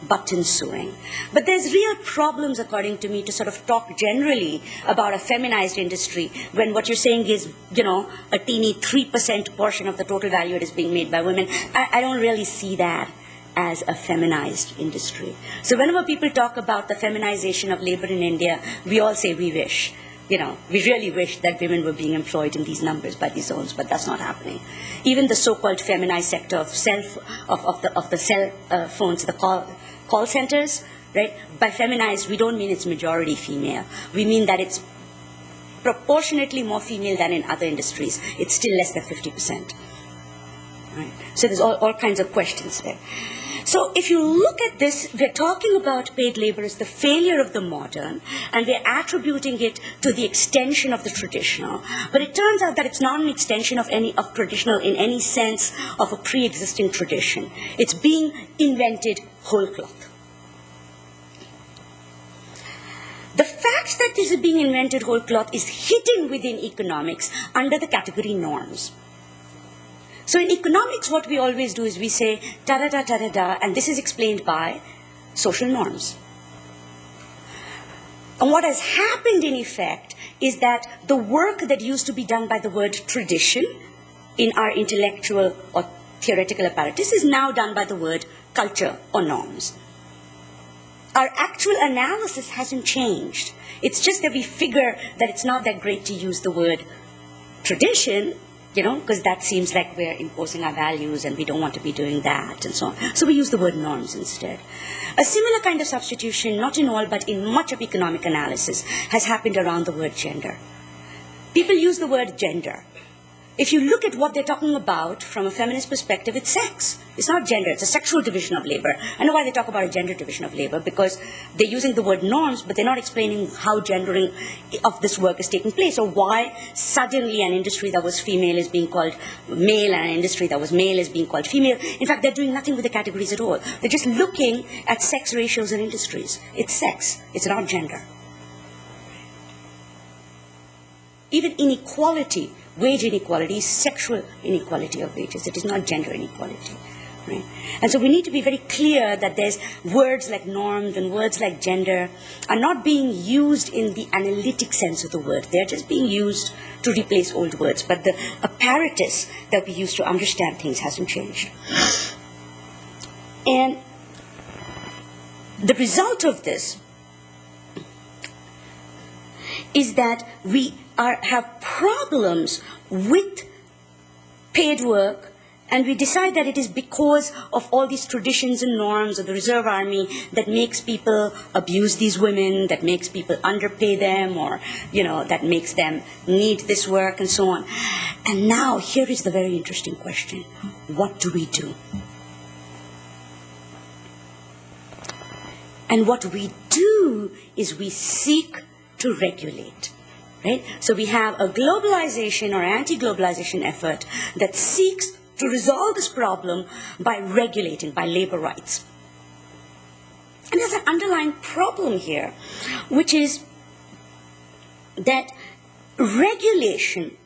button sewing. But there's real problems, according to me, to sort of talk generally about a feminized industry when what you're saying is, a teeny 3% portion of the total value is being made by women. I don't really see that as a feminized industry. So whenever people talk about the feminization of labor in India, we all say we wish. We really wish that women were being employed in these numbers by these zones, but that's not happening. Even the so-called feminized sector of the cell phones, the call centers, right? By feminized, we don't mean it's majority female. We mean that it's proportionately more female than in other industries. It's still less than 50%. Right? So there's all kinds of questions there. So if you look at this, we're talking about paid labor as the failure of the modern, and we're attributing it to the extension of the traditional. But it turns out that it's not an extension of traditional in any sense of a pre-existing tradition. It's being invented whole cloth. The fact that this is being invented whole cloth is hidden within economics under the category norms. So in economics, what we always do is we say, da-da-da-da-da-da, and this is explained by social norms. And what has happened, in effect, is that the work that used to be done by the word tradition in our intellectual or theoretical apparatus is now done by the word culture or norms. Our actual analysis hasn't changed. It's just that we figure that it's not that great to use the word tradition, because that seems like we're imposing our values and we don't want to be doing that and so on. So we use the word norms instead. A similar kind of substitution, not in all but in much of economic analysis, has happened around the word gender. People use the word gender. If you look at what they're talking about from a feminist perspective, it's sex. It's not gender. It's a sexual division of labor. I know why they talk about a gender division of labor, because they're using the word norms, but they're not explaining how gendering of this work is taking place, or why suddenly an industry that was female is being called male and an industry that was male is being called female. In fact, they're doing nothing with the categories at all. They're just looking at sex ratios in industries. It's sex. It's not gender. Even inequality, wage inequality, is sexual inequality of wages. It is not gender inequality. Right? And so we need to be very clear that there's words like norms and words like gender are not being used in the analytic sense of the word. They're just being used to replace old words. But the apparatus that we use to understand things hasn't changed. And the result of this is that we have problems with paid work, and we decide that it is because of all these traditions and norms of the reserve army that makes people abuse these women, that makes people underpay them, or, that makes them need this work and so on. And now here is the very interesting question. What do we do? And what we do is we seek to regulate. Right? So we have a globalization or anti-globalization effort that seeks to resolve this problem by regulating, by labor rights. And there's an underlying problem here, which is that regulation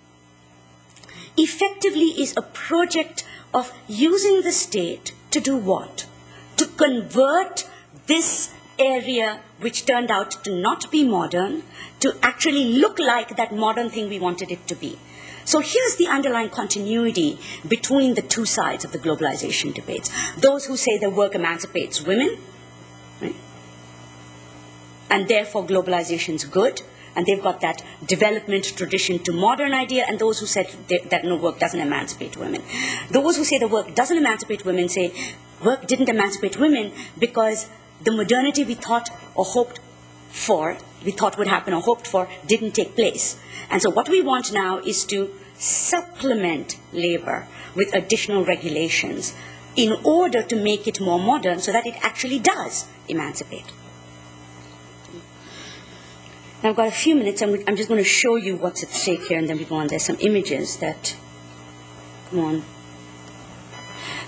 effectively is a project of using the state to do what? To convert this area which turned out to not be modern, to actually look like that modern thing we wanted it to be. So here's the underlying continuity between the two sides of the globalization debates. Those who say that work emancipates women, right? And therefore globalization is good, and they've got that development tradition to modern idea, and those who said that no, work doesn't emancipate women. Those who say the work doesn't emancipate women say work didn't emancipate women because the modernity we thought or hoped for, we thought would happen or hoped for, didn't take place. And so what we want now is to supplement labor with additional regulations in order to make it more modern so that it actually does emancipate. Now I've got a few minutes, and I'm just going to show you what's at stake here, and then we go on. There's some images that come on.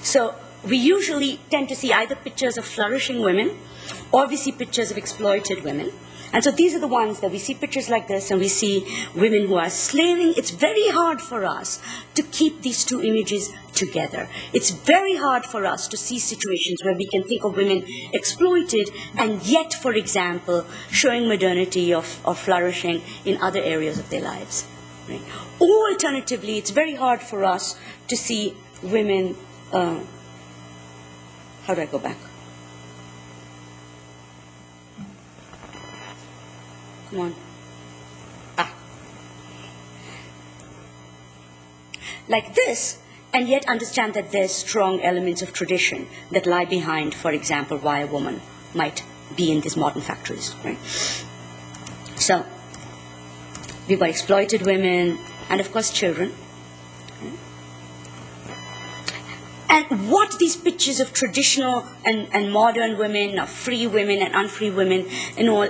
So we usually tend to see either pictures of flourishing women, or we see pictures of exploited women. And so these are the ones that we see pictures like this, and we see women who are slaving. It's very hard for us to keep these two images together. It's very hard for us to see situations where we can think of women exploited and yet, for example, showing modernity or flourishing in other areas of their lives. Right? Or alternatively, it's very hard for us to see women, how do I go back? Come on. Like this, and yet understand that there's strong elements of tradition that lie behind, for example, why a woman might be in these modern factories. Right? So, we've got exploited women, and of course children. And what these pictures of traditional and modern women, of free women and unfree women and all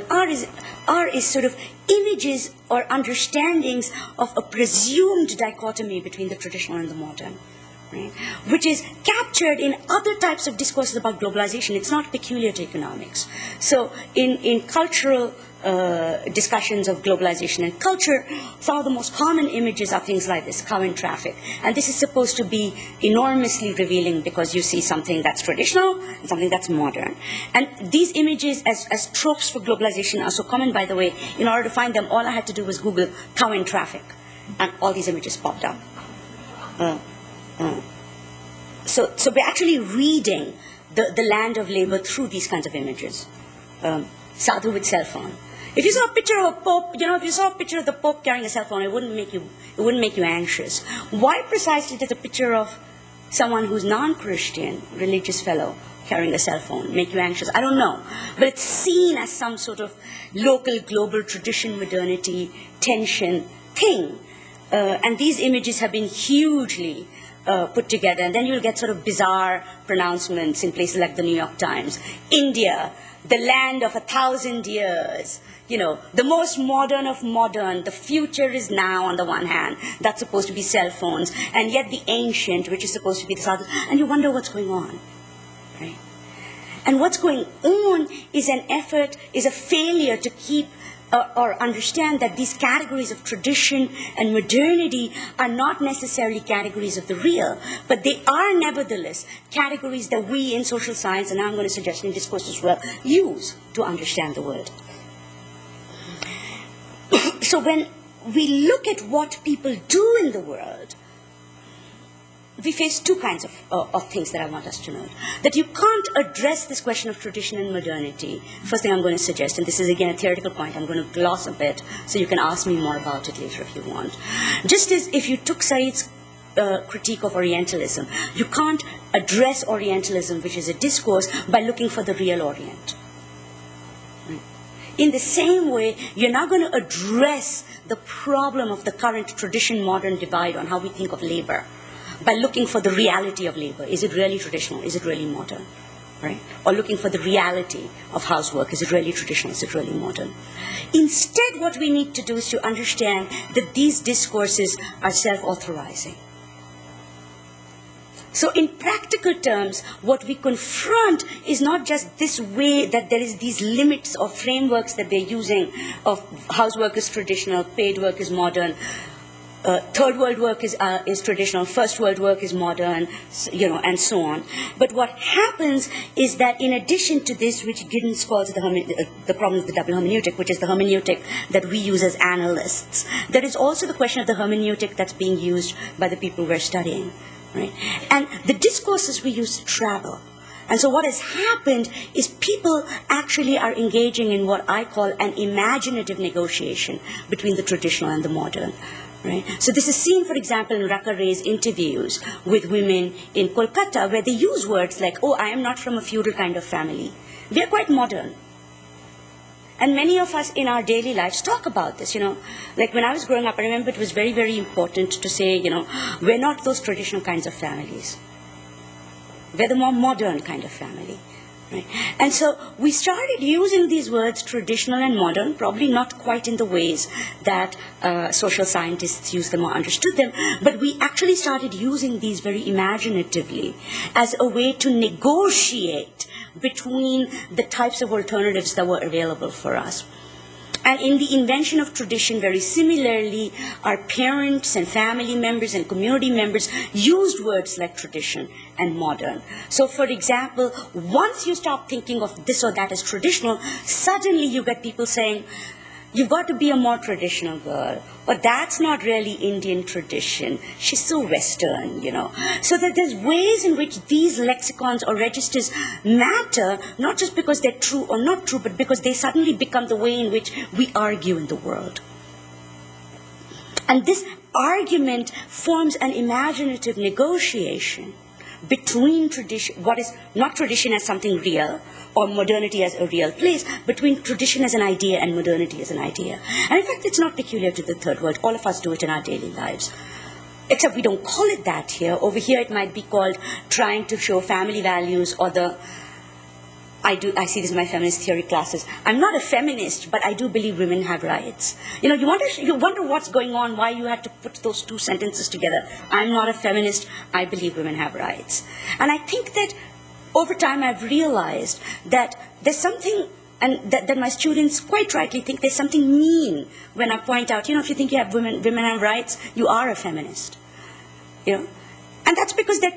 are is sort of images or understandings of a presumed dichotomy between the traditional and the modern, right? Which is captured in other types of discourses about globalization. It's not peculiar to economics. So in cultural discussions of globalization and culture, some of the most common images are things like this, cow and traffic. And this is supposed to be enormously revealing because you see something that's traditional and something that's modern. And these images as tropes for globalization are so common, by the way. In order to find them, all I had to do was Google cow and traffic, and all these images popped up. So we're actually reading the land of labor through these kinds of images. Sadhu with cell phone. If you saw a picture of a pope, if you saw a picture of the pope carrying a cell phone, it wouldn't make you anxious. Why precisely does a picture of someone who's non-Christian, religious fellow, carrying a cell phone make you anxious? I don't know. But it's seen as some sort of local, global tradition, modernity, tension thing. And these images have been hugely put together. And then you'll get sort of bizarre pronouncements in places like the New York Times. India, the land of 1,000 years. The most modern of modern, the future is now on the one hand. That's supposed to be cell phones. And yet the ancient, which is supposed to be the south. And you wonder what's going on. Right? And what's going on is an effort, is a failure to keep or understand that these categories of tradition and modernity are not necessarily categories of the real, but they are nevertheless categories that we in social science, and I'm going to suggest in discourse as well, use to understand the world. So when we look at what people do in the world, we face two kinds of things that I want us to know. That you can't address this question of tradition and modernity. First thing I'm going to suggest, and this is again a theoretical point, I'm going to gloss a bit, so you can ask me more about it later if you want. Just as if you took Said's critique of Orientalism, you can't address Orientalism, which is a discourse, by looking for the real Orient. In the same way, you're not going to address the problem of the current tradition-modern divide on how we think of labor by looking for the reality of labor. Is it really traditional? Is it really modern? Right? Or looking for the reality of housework. Is it really traditional? Is it really modern? Instead, what we need to do is to understand that these discourses are self-authorizing. So in practical terms, what we confront is not just this way that there is these limits or frameworks that they're using of housework is traditional, paid work is modern, third world work is traditional, first world work is modern, and so on. But what happens is that in addition to this, which Giddens calls the problem of the double hermeneutic, which is the hermeneutic that we use as analysts, there is also the question of the hermeneutic that's being used by the people we're studying. Right? And the discourses we use travel. And so what has happened is people actually are engaging in what I call an imaginative negotiation between the traditional and the modern. Right? So this is seen, for example, in Raka Ray's interviews with women in Kolkata, where they use words like, oh, I am not from a feudal kind of family. We are quite modern. And many of us in our daily lives talk about this, Like when I was growing up, I remember it was very, very important to say, we're not those traditional kinds of families. We're the more modern kind of family. Right? And so we started using these words, traditional and modern, probably not quite in the ways that social scientists use them or understood them, but we actually started using these very imaginatively as a way to negotiate between the types of alternatives that were available for us. And in the invention of tradition, very similarly, our parents and family members and community members used words like tradition and modern. So, for example, once you stop thinking of this or that as traditional, suddenly you get people saying, you've got to be a more traditional girl. But that's not really Indian tradition. She's so Western, you know. So that there's ways in which these lexicons or registers matter, not just because they're true or not true, but because they suddenly become the way in which we argue in the world. And this argument forms an imaginative negotiation between tradition, what is not tradition as something real, or modernity as a real place, between tradition as an idea and modernity as an idea. And in fact, it's not peculiar to the third world. All of us do it in our daily lives. Except we don't call it that here. Over here, it might be called trying to show family values, or I see this in my feminist theory classes. I'm not a feminist, but I do believe women have rights. You know, you wonder what's going on, why you had to put those two sentences together. I'm not a feminist, I believe women have rights. And I think that over time I've realized that there's something, and that my students quite rightly think there's something mean when I point out, if you think you have women have rights, you are a feminist. And that's because they're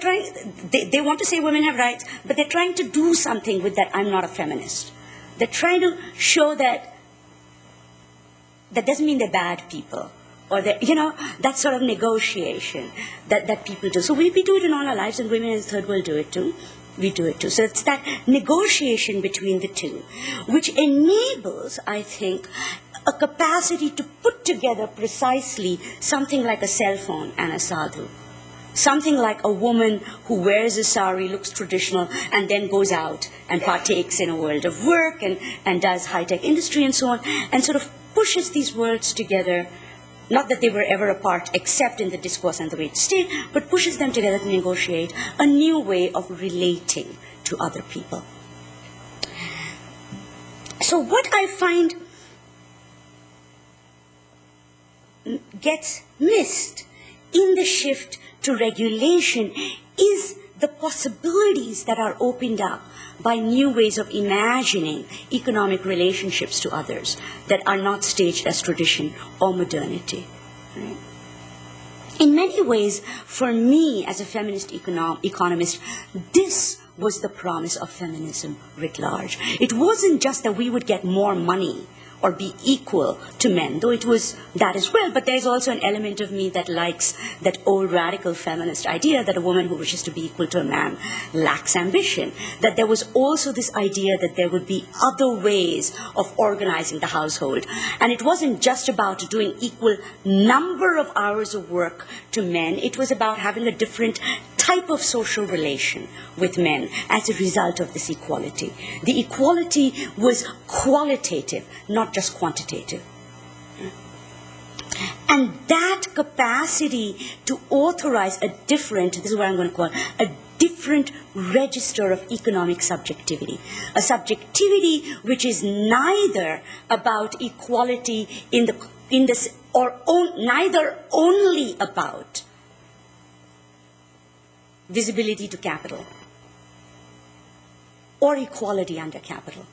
they want to say women have rights, but they're trying to do something with that, I'm not a feminist. They're trying to show that doesn't mean they're bad people. Or that sort of negotiation that people do. So we do it in all our lives, and women in the third world do it too. We do it too. So it's that negotiation between the two, which enables, I think, a capacity to put together precisely something like a cell phone and a sadhu. Something like a woman who wears a sari, looks traditional, and then goes out and partakes in a world of work and does high-tech industry and so on, and sort of pushes these worlds together. Not that they were ever apart, except in the discourse and the way it's stated, but pushes them together to negotiate a new way of relating to other people. So what I find gets missed in the shift to regulation is the possibilities that are opened up by new ways of imagining economic relationships to others that are not staged as tradition or modernity. Right? In many ways, for me as a feminist economist, this was the promise of feminism writ large. It wasn't just that we would get more money or be equal to men, though it was that as well, but there's also an element of me that likes that old radical feminist idea that a woman who wishes to be equal to a man lacks ambition, that there was also this idea that there would be other ways of organizing the household. And it wasn't just about doing equal number of hours of work to men, it was about having a different type of social relation with men as a result of this equality. The equality was qualitative, not just quantitative. And that capacity to authorize a different, this is what I'm going to call, a different register of economic subjectivity. A subjectivity which is neither about equality neither only about visibility to capital or equality under capital,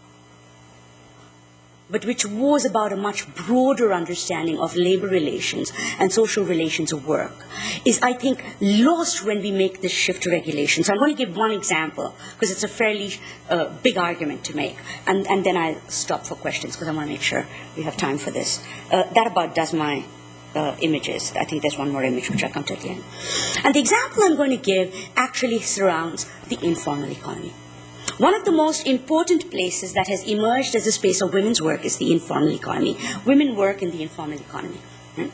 but which was about a much broader understanding of labor relations and social relations of work, is, I think, lost when we make this shift to regulation. So I'm going to give one example, because it's a fairly big argument to make, and then I'll stop for questions, because I want to make sure we have time for this. That about does my images. I think there's one more image which I'll come to at the end. And the example I'm going to give actually surrounds the informal economy. One of the most important places that has emerged as a space of women's work is the informal economy. Women work in the informal economy. Right?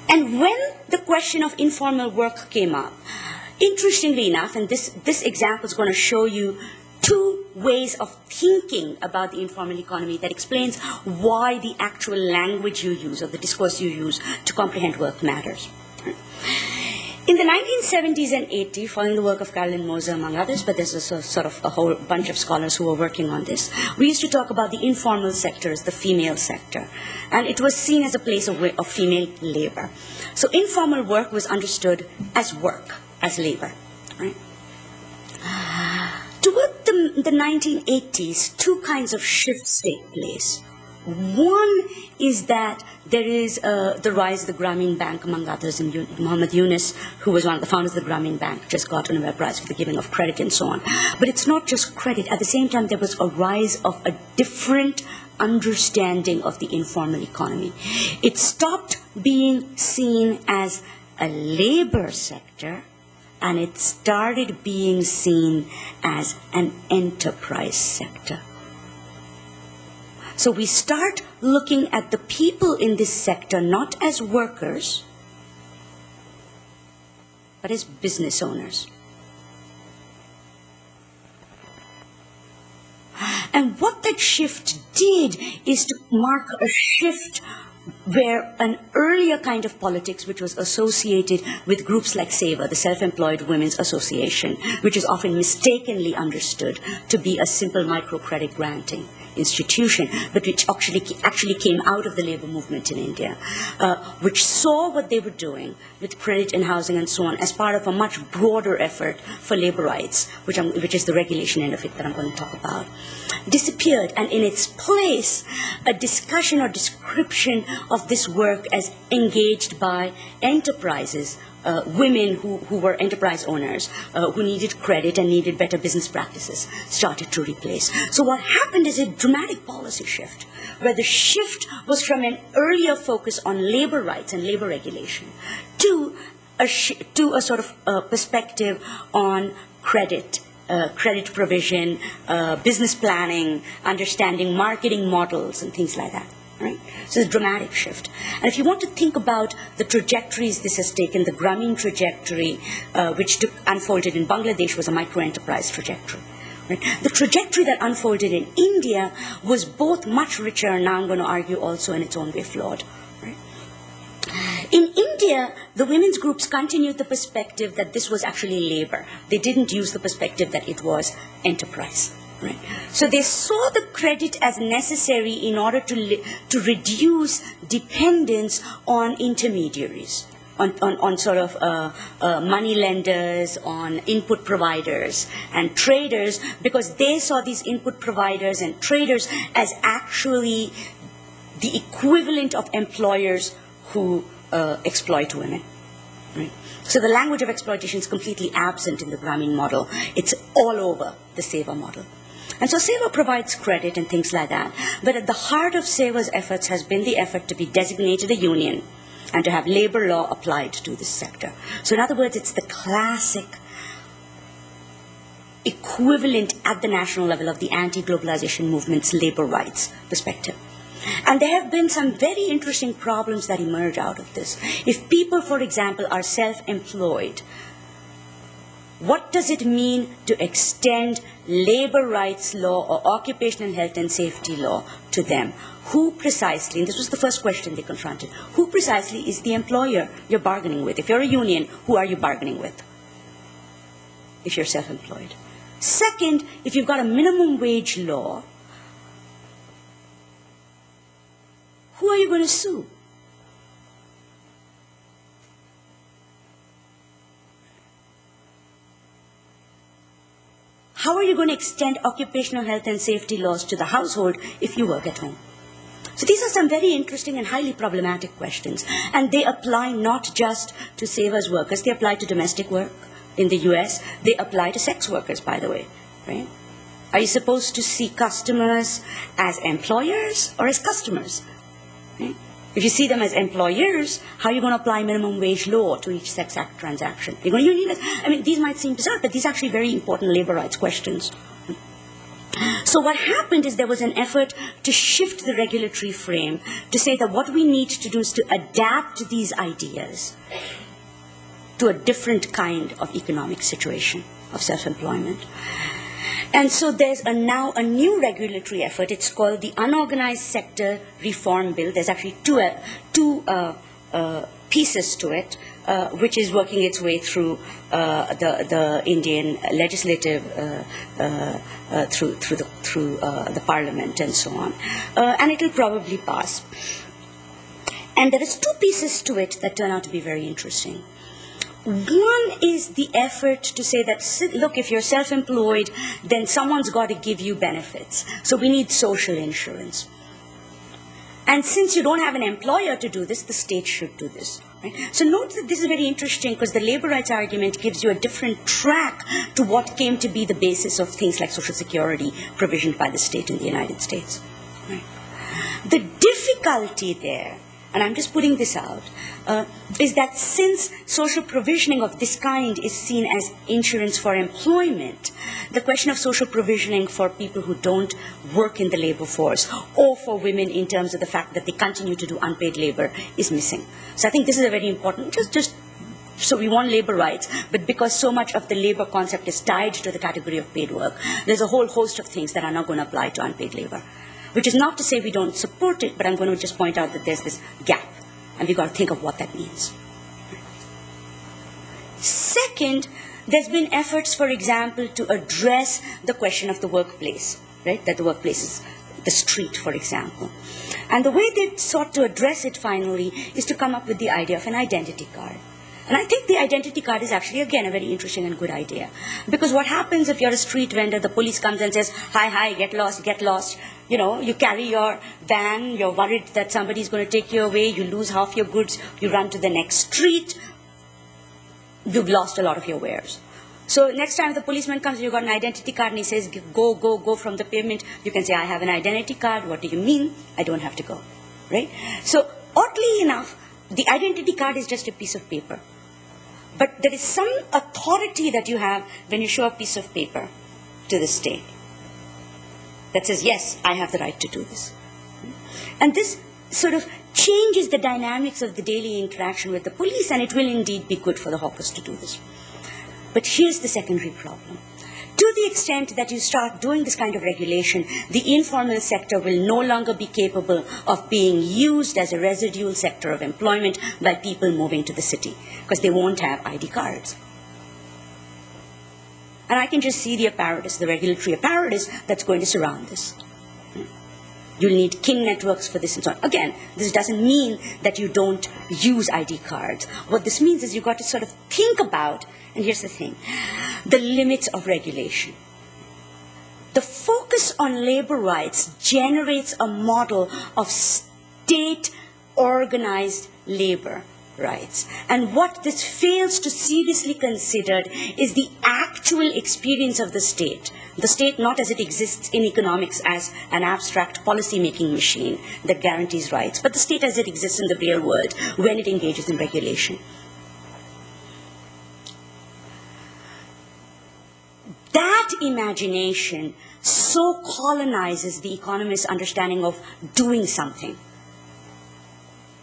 And when the question of informal work came up, interestingly enough, and this example is going to show you two ways of thinking about the informal economy that explains why the actual language you use or the discourse you use to comprehend work matters. In the 1970s and 80s, following the work of Carolyn Moser, among others, but there's also sort of a whole bunch of scholars who were working on this, we used to talk about the informal sector as the female sector. And it was seen as a place of female labor. So informal work was understood as work, as labor. Right? Toward the 1980s, two kinds of shifts take place. One is that there is the rise of the Grameen Bank, among others, and Muhammad Yunus, who was one of the founders of the Grameen Bank, just got a Nobel Prize for the giving of credit and so on. But it's not just credit. At the same time, there was a rise of a different understanding of the informal economy. It stopped being seen as a labor sector, and it started being seen as an enterprise sector. So we start looking at the people in this sector not as workers, but as business owners. And what that shift did is to mark a shift where an earlier kind of politics, which was associated with groups like SEVA, the Self-Employed Women's Association, which is often mistakenly understood to be a simple microcredit granting institution, but which actually came out of the labor movement in India, which saw what they were doing with credit and housing and so on as part of a much broader effort for labor rights, which is the regulation end of it that I'm going to talk about, disappeared. And in its place, a discussion or description of this work as engaged by enterprises, women who were enterprise owners, who needed credit and needed better business practices, started to replace. So what happened is a dramatic policy shift, where the shift was from an earlier focus on labor rights and labor regulation to a sort of perspective on credit provision, business planning, understanding marketing models, and things like that. Right? So it's a dramatic shift. And if you want to think about the trajectories this has taken, the Grameen trajectory, which unfolded in Bangladesh, was a micro-enterprise trajectory. Right? The trajectory that unfolded in India was both much richer and, now I'm going to argue, also in its own way flawed. Right? In India, the women's groups continued the perspective that this was actually labor. They didn't use the perspective that it was enterprise. Right. So they saw the credit as necessary in order to reduce dependence on intermediaries, on sort of money lenders, on input providers and traders, because they saw these input providers and traders as actually the equivalent of employers who exploit women. Right. So the language of exploitation is completely absent in the Grameen model. It's all over the SEVA model. And so SEVA provides credit and things like that. But at the heart of SEVA's efforts has been the effort to be designated a union and to have labor law applied to this sector. So in other words, it's the classic equivalent at the national level of the anti-globalization movement's labor rights perspective. And there have been some very interesting problems that emerge out of this. If people, for example, are self-employed, what does it mean to extend labor rights law or occupational health and safety law to them? Who precisely, and this was the first question they confronted, who precisely is the employer you're bargaining with? If you're a union, who are you bargaining with? If you're self-employed. Second, if you've got a minimum wage law, who are you going to sue? How are you going to extend occupational health and safety laws to the household if you work at home? So these are some very interesting and highly problematic questions. And they apply not just to SEVA's workers, they apply to domestic work in the US. They apply to sex workers, by the way. Right? Are you supposed to see customers as employers or as customers? Right? If you see them as employers, how are you going to apply minimum wage law to each sex act transaction? You're going to unionize. I mean, these might seem bizarre, but these are actually very important labor rights questions. So what happened is there was an effort to shift the regulatory frame to say that what we need to do is to adapt these ideas to a different kind of economic situation of self-employment. And so there's now a new regulatory effort. It's called the Unorganized Sector Reform Bill. There's actually two pieces to it, which is working its way through the Indian legislative, through the parliament and so on. And it will probably pass. And there is two pieces to it that turn out to be very interesting. One is the effort to say that, look, if you're self-employed, then someone's got to give you benefits. So we need social insurance. And since you don't have an employer to do this, the state should do this. Right? So note that this is very interesting because the labor rights argument gives you a different track to what came to be the basis of things like Social Security provisioned by the state in the United States. Right? The difficulty there, and I'm just putting this out, is that since social provisioning of this kind is seen as insurance for employment, the question of social provisioning for people who don't work in the labor force or for women in terms of the fact that they continue to do unpaid labor is missing. So I think this is a very important, just so we want labor rights, but because so much of the labor concept is tied to the category of paid work, there's a whole host of things that are not going to apply to unpaid labor. Which is not to say we don't support it, but I'm going to just point out that there's this gap, and we've got to think of what that means. Second, there's been efforts, for example, to address the question of the workplace, right? That the workplace is the street, for example. And the way they sought to address it finally is to come up with the idea of an identity card. And I think the identity card is actually, again, a very interesting and good idea. Because what happens if you're a street vendor, the police comes and says, hi, get lost. You know, you carry your van, you're worried that somebody's going to take you away, you lose half your goods, you run to the next street, you've lost a lot of your wares. So next time the policeman comes, you've got an identity card and he says, go from the pavement, you can say, I have an identity card. What do you mean? I don't have to go, right? So oddly enough, the identity card is just a piece of paper. But there is some authority that you have when you show a piece of paper to the state that says, yes, I have the right to do this. And this sort of changes the dynamics of the daily interaction with the police, and it will indeed be good for the hawkers to do this. But here's the secondary problem. To the extent that you start doing this kind of regulation, the informal sector will no longer be capable of being used as a residual sector of employment by people moving to the city, because they won't have ID cards. And I can just see the apparatus, the regulatory apparatus that's going to surround this. You'll need kin networks for this and so on. Again, this doesn't mean that you don't use ID cards. What this means is you've got to sort of think about, and here's the thing, the limits of regulation. The focus on labor rights generates a model of state-organized labor rights. And what this fails to seriously consider is the actual experience of the state not as it exists in economics as an abstract policy-making machine that guarantees rights, but the state as it exists in the real world when it engages in regulation. That imagination so colonizes the economist's understanding of doing something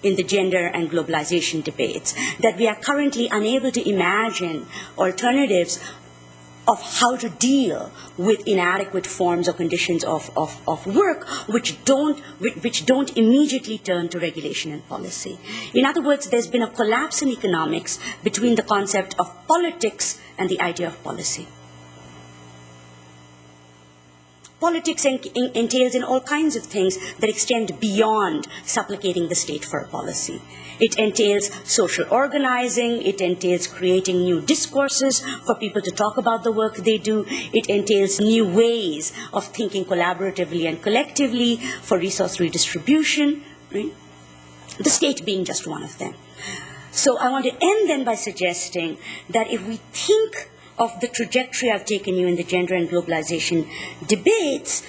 in the gender and globalization debates that we are currently unable to imagine alternatives of how to deal with inadequate forms or conditions of work which don't immediately turn to regulation and policy. In other words, there's been a collapse in economics between the concept of politics and the idea of policy. Politics entails in all kinds of things that extend beyond supplicating the state for a policy. It entails social organizing. It entails creating new discourses for people to talk about the work they do. It entails new ways of thinking collaboratively and collectively for resource redistribution, right? The state being just one of them. So I want to end then by suggesting that if we think of the trajectory I've taken you in the gender and globalization debates,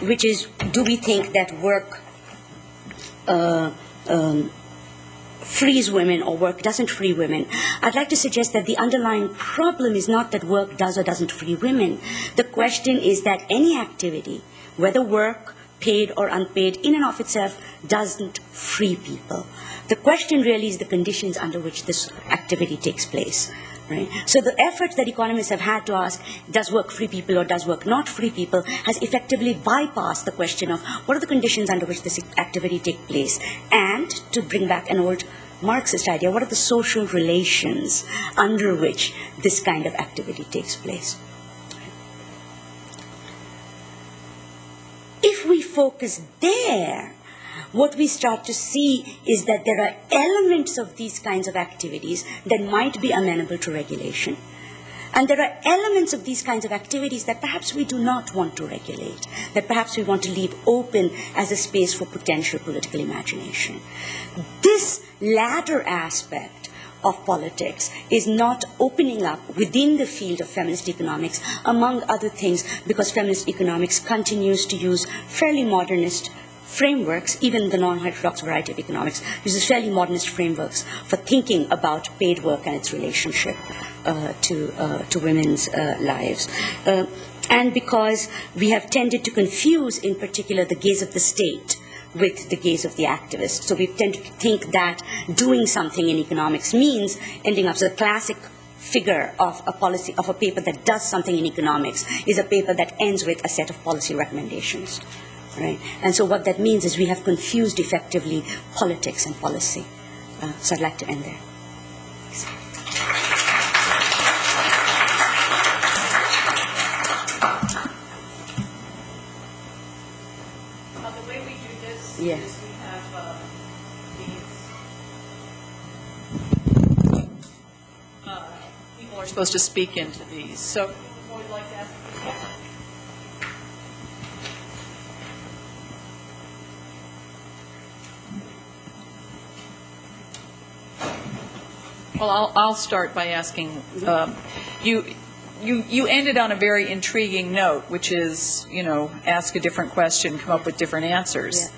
which is, do we think that work frees women or work doesn't free women? I'd like to suggest that the underlying problem is not that work does or doesn't free women. The question is that any activity, whether work, paid or unpaid, in and of itself doesn't free people. The question really is the conditions under which this activity takes place. Right? So the effort that economists have had to ask, does work free people or does work not free people, has effectively bypassed the question of what are the conditions under which this activity takes place, and to bring back an old Marxist idea, what are the social relations under which this kind of activity takes place. If we focus there, what we start to see is that there are elements of these kinds of activities that might be amenable to regulation. And there are elements of these kinds of activities that perhaps we do not want to regulate, that perhaps we want to leave open as a space for potential political imagination. This latter aspect of politics is not opening up within the field of feminist economics, among other things, because feminist economics continues to use fairly modernist frameworks, even the non-heterodox variety of economics uses fairly modernist frameworks for thinking about paid work and its relationship to women's lives. And because we have tended to confuse, in particular, the gaze of the state with the gaze of the activist. So we've tended to think that doing something in economics means ending up. So the classic figure of a policy, of a paper that does something in economics, is a paper that ends with a set of policy recommendations. Right? And so what that means is we have confused effectively politics and policy. So I'd like to end there. The way we do this Yeah. is we have these. People are supposed to speak into these. So, would you like to ask? Well, I'll start by asking, you ended on a very intriguing note, which is, ask a different question, come up with different answers.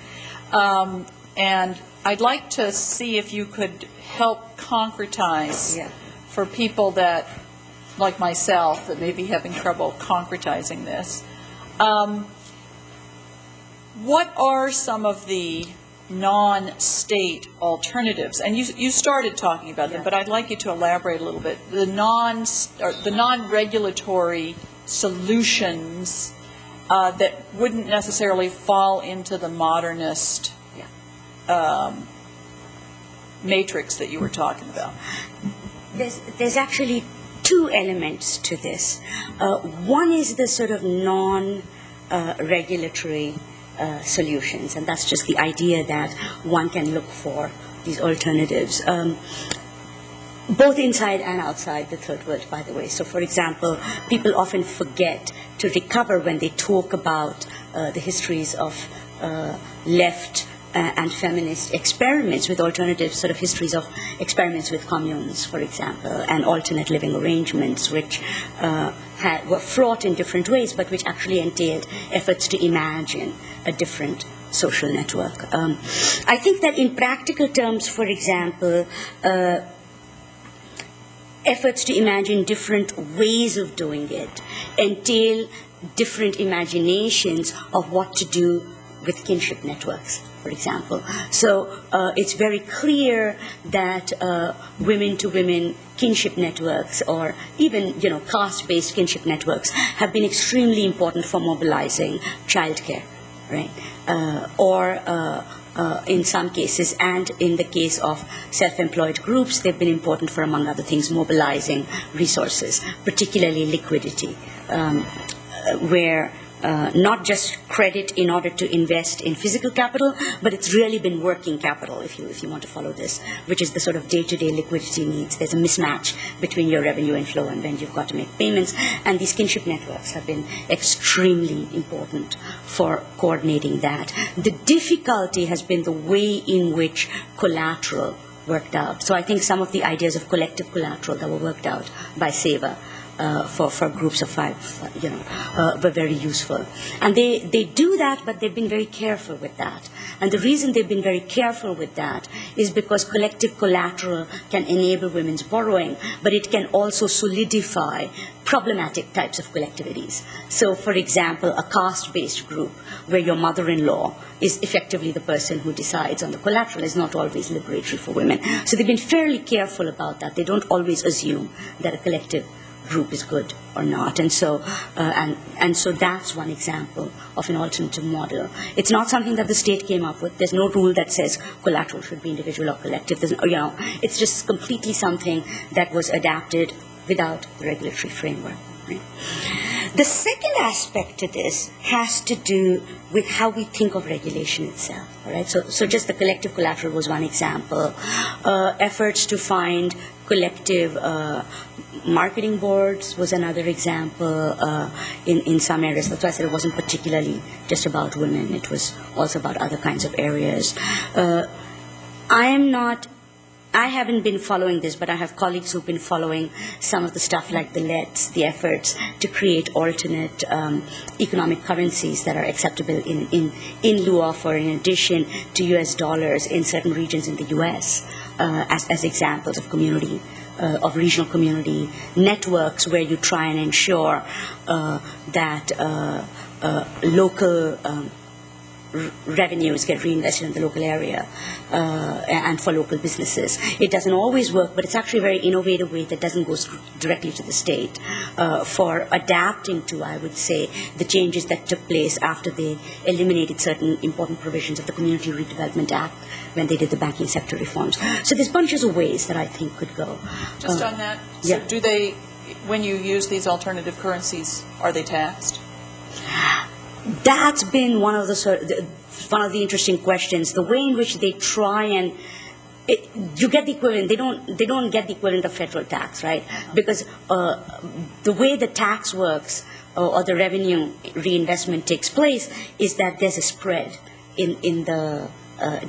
Yeah. And I'd like to see if you could help concretize for people that, like myself, that may be having trouble concretizing this. What are some of the non-state alternatives? And you started talking about them, but I'd like you to elaborate a little bit. The non-regulatory solutions that wouldn't necessarily fall into the modernist matrix that you were talking about. There's actually two elements to this. One is the sort of non-regulatory solutions, and that's just the idea that one can look for these alternatives, both inside and outside the third world, by the way. So, for example, people often forget to recover when they talk about the histories of left and feminist experiments with alternatives, sort of histories of experiments with communes, for example, and alternate living arrangements, which were fraught in different ways, but which actually entailed efforts to imagine a different social network. I think that in practical terms, for example, efforts to imagine different ways of doing it entail different imaginations of what to do with kinship networks, for example. So it's very clear that women-to-women kinship networks, or even caste-based kinship networks, have been extremely important for mobilizing childcare, right? In some cases, and in the case of self-employed groups, they've been important for, among other things, mobilizing resources, particularly liquidity, where not just credit in order to invest in physical capital, but it's really been working capital, if you want to follow this, which is the sort of day-to-day liquidity needs. There's a mismatch between your revenue inflow and when you've got to make payments, and these kinship networks have been extremely important for coordinating that. The difficulty has been the way in which collateral worked out. So I think some of the ideas of collective collateral that were worked out by SEVA for groups of five, were very useful. And they do that, but they've been very careful with that. And the reason they've been very careful with that is because collective collateral can enable women's borrowing, but it can also solidify problematic types of collectivities. So, for example, a caste-based group where your mother-in-law is effectively the person who decides on the collateral is not always liberatory for women. So they've been fairly careful about that. They don't always assume that a collective group is good or not, and so so that's one example of an alternative model. It's not something that the state came up with. There's no rule that says collateral should be individual or collective. It's just completely something that was adapted without the regulatory framework. Right? The second aspect to this has to do with how we think of regulation itself. All right? So just the collective collateral was one example. Efforts to find collective marketing boards was another example in some areas. That's why I said it wasn't particularly just about women. It was also about other kinds of areas. I haven't been following this, but I have colleagues who've been following some of the stuff like the efforts to create alternate economic currencies that are acceptable in lieu of or in addition to U.S. dollars in certain regions in the U.S. As examples of community, of regional community networks where you try and ensure that local revenues get reinvested in the local area and for local businesses. It doesn't always work, but it's actually a very innovative way that doesn't go directly to the state for adapting to, I would say, the changes that took place after they eliminated certain important provisions of the Community Redevelopment Act when they did the banking sector reforms. So there's bunches of ways that I think could go. Just on that, so yeah. do they, when you use these alternative currencies, are they taxed? That's been one of the interesting questions. The way in which they try and you get the equivalent. They don't get the equivalent of federal tax, right? Because the way the tax works or the revenue reinvestment takes place is that there's a spread in the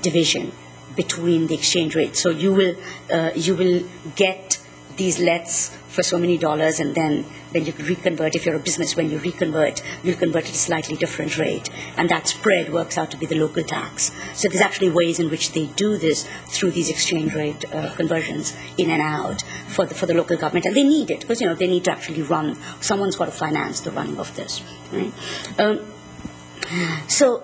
division between the exchange rates. So you will get these lets for so many dollars, and then when you reconvert, if you're a business, when you reconvert, you'll convert at a slightly different rate, and that spread works out to be the local tax. So there's actually ways in which they do this through these exchange rate conversions in and out for the local government, and they need it because they need to actually run. Someone's got to finance the running of this. Right? So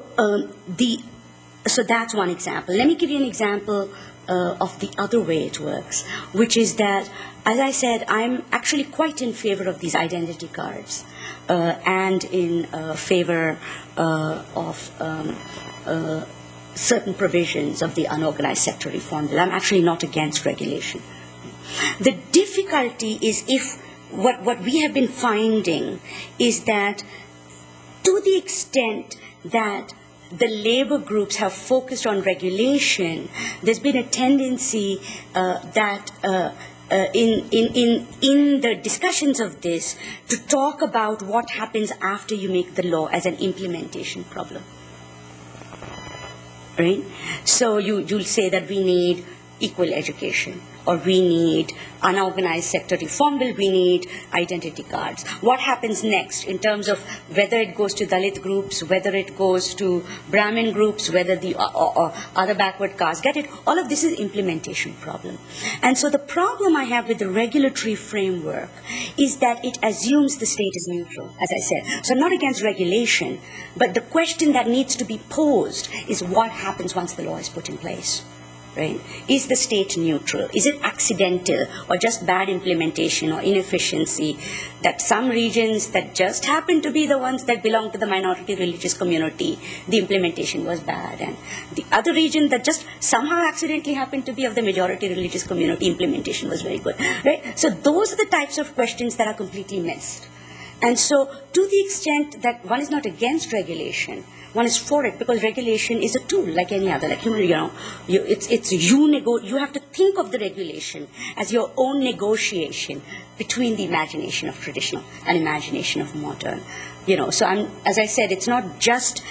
that's one example. Let me give you an example of the other way it works, which is that, as I said, I'm actually quite in favor of these identity cards and in favor of certain provisions of the unorganized sector reform bill. I'm actually not against regulation. The difficulty is what we have been finding is that to the extent that the labor groups have focused on regulation, there's been a tendency that in the discussions of this to talk about what happens after you make the law as an implementation problem. Right? So you'll say that we need equal education, or we need unorganized sector reform bill, we need identity cards. What happens next in terms of whether it goes to Dalit groups, whether it goes to Brahmin groups, whether the other backward castes get it, all of this is implementation problem. And so the problem I have with the regulatory framework is that it assumes the state is neutral, as I said. So I'm not against regulation, but the question that needs to be posed is what happens once the law is put in place. Right? Is the state neutral? Is it accidental or just bad implementation or inefficiency that some regions that just happen to be the ones that belong to the minority religious community, the implementation was bad, and the other region that just somehow accidentally happened to be of the majority religious community, implementation was very good. Right? So those are the types of questions that are completely missed. And so to the extent that one is not against regulation, one is for it, because regulation is a tool like any other. Like you have to think of the regulation as your own negotiation between the imagination of traditional and imagination of modern. So as I said, it's not just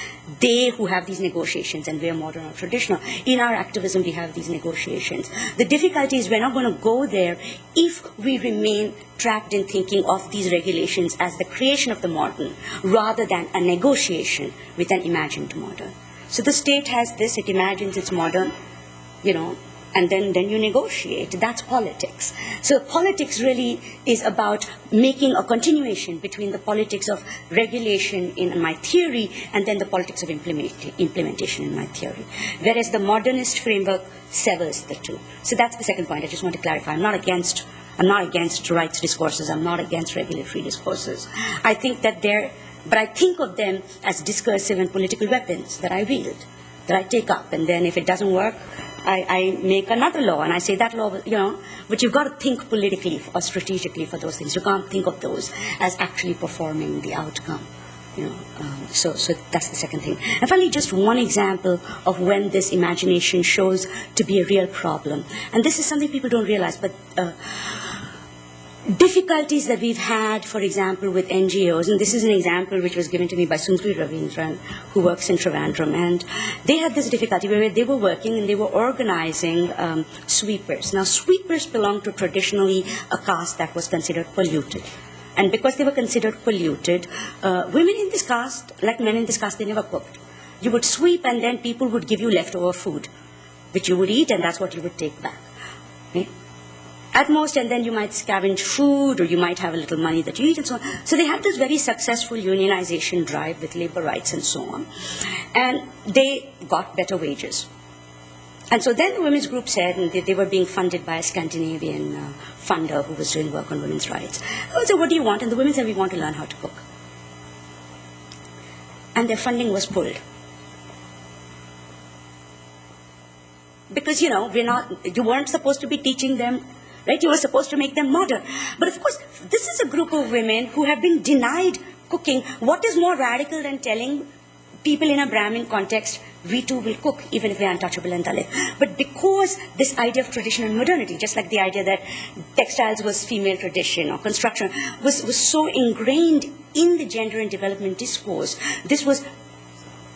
they who have these negotiations and we're modern or traditional. In our activism, we have these negotiations. The difficulty is we're not going to go there if we remain trapped in thinking of these regulations as the creation of the modern rather than a negotiation with an imagined modern. So the state has this, it imagines it's modern, and then you negotiate. That's politics. So politics really is about making a continuation between the politics of regulation in my theory and then the politics of implementation in my theory. Whereas the modernist framework severs the two. So that's the second point. I just want to clarify. I'm not against rights discourses. I'm not against regulatory discourses. But I think of them as discursive and political weapons that I wield. that I take up, and then if it doesn't work, I make another law, and I say that law, but you've got to think politically or strategically for those things. You can't think of those as actually performing the outcome. So that's the second thing. And finally, just one example of when this imagination shows to be a real problem. And this is something people don't realize, but difficulties that we've had, for example, with NGOs, and this is an example which was given to me by Sundri Ravindran, who works in Trivandrum, and they had this difficulty where they were working and they were organizing sweepers. Now, sweepers belong to traditionally a caste that was considered polluted. And because they were considered polluted, women in this caste, like men in this caste, they never cooked. You would sweep and then people would give you leftover food, which you would eat, and that's what you would take back. Okay? At most, and then you might scavenge food, or you might have a little money that you eat, and so on. So they had this very successful unionization drive with labor rights and so on. And they got better wages. And so then the women's group said, and they were being funded by a Scandinavian funder who was doing work on women's rights. So what do you want? And the women said, we want to learn how to cook. And their funding was pulled. Because, you weren't supposed to be teaching them, right? You were supposed to make them modern. But of course, this is a group of women who have been denied cooking. What is more radical than telling people in a Brahmin context, we too will cook, even if we are untouchable and Dalit. But because this idea of tradition and modernity, just like the idea that textiles was female tradition or construction, was so ingrained in the gender and development discourse, this was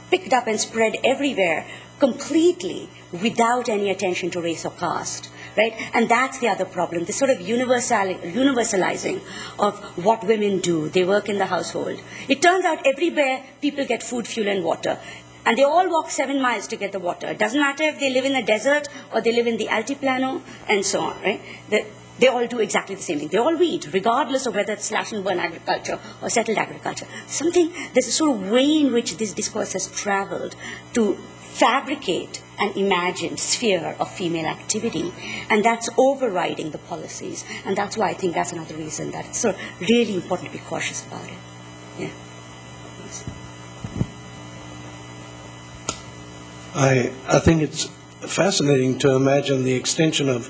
picked up and spread everywhere completely without any attention to race or caste. Right? And that's the other problem, this sort of universalizing of what women do. They work in the household. It turns out everywhere people get food, fuel, and water. And they all walk 7 miles to get the water. It doesn't matter if they live in the desert or they live in the altiplano and so on. Right? They all do exactly the same thing. They all weed, regardless of whether it's slash and burn agriculture or settled agriculture. There's a sort of way in which this discourse has traveled to fabricate an imagined sphere of female activity, and that's overriding the policies. And that's why I think that's another reason that it's sort of really important to be cautious about it. Yeah. Yes. I think it's fascinating to imagine the extension of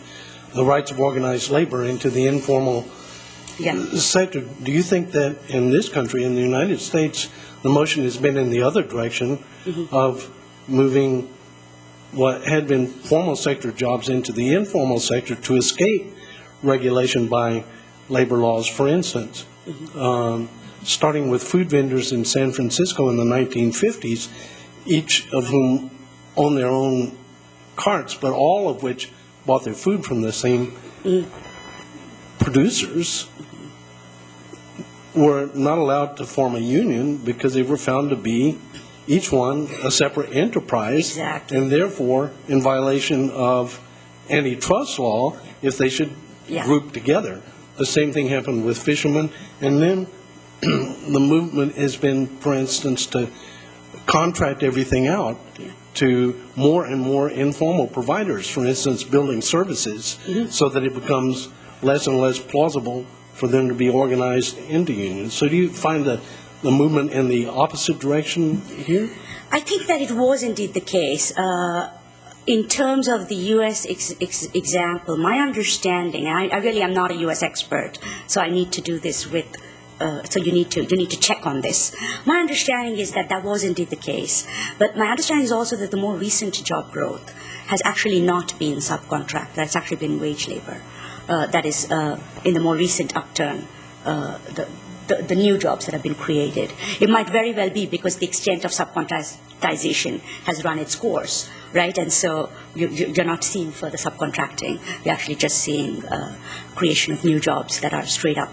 the rights of organized labor into the informal sector. Do you think that in this country, in the United States, the motion has been in the other direction of moving what had been formal sector jobs into the informal sector to escape regulation by labor laws? For instance, starting with food vendors in San Francisco in the 1950s, each of whom owned their own carts, but all of which bought their food from the same producers, were not allowed to form a union because they were found to be each one a separate enterprise, exactly, and therefore in violation of antitrust law if they should group together. The same thing happened with fishermen, and then the movement has been, for instance, to contract everything out to more and more informal providers, for instance, building services, so that it becomes less and less plausible for them to be organized into unions. So do you find that the movement in the opposite direction here? I think that it was indeed the case. In terms of the U.S. example, my understanding, and I really am not a U.S. expert, so I need to do this with, so you need to check on this. My understanding is that was indeed the case. But my understanding is also that the more recent job growth has actually not been subcontract, that's actually been wage labor. That is, in the more recent upturn, the new jobs that have been created. It might very well be because the extent of subcontractization has run its course, right? And so you're not seeing further subcontracting. You're actually just seeing creation of new jobs that are straight up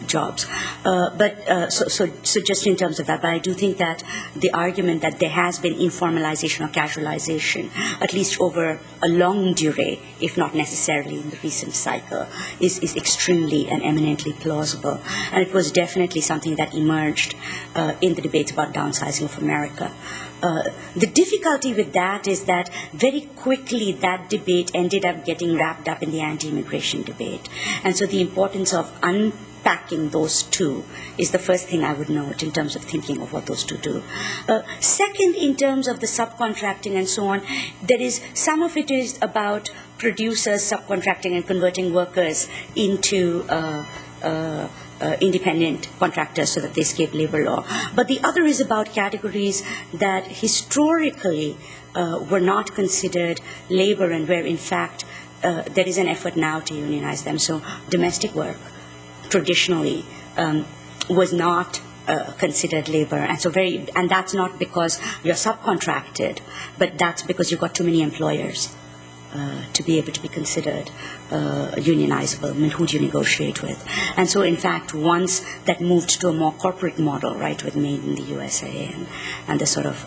jobs. So just in terms of that, but I do think that the argument that there has been informalization or casualization, at least over a long durée, if not necessarily in the recent cycle, is extremely and eminently plausible. And it was definitely something that emerged in the debates about downsizing of America. The difficulty with that is that very quickly that debate ended up getting wrapped up in the anti-immigration debate. And so the importance of unpacking those two is the first thing I would note in terms of thinking of what those two do. Second, in terms of the subcontracting and so on, there is some of it is about producers subcontracting and converting workers into independent contractors so that they escape labor law. But the other is about categories that historically were not considered labor and where, in fact, there is an effort now to unionize them. So domestic work traditionally was not considered labor, and that's not because you're subcontracted, but that's because you've got too many employers to be able to be considered unionizable. I mean, who do you negotiate with? And so, in fact, once that moved to a more corporate model, right, with Made in the USA and the sort of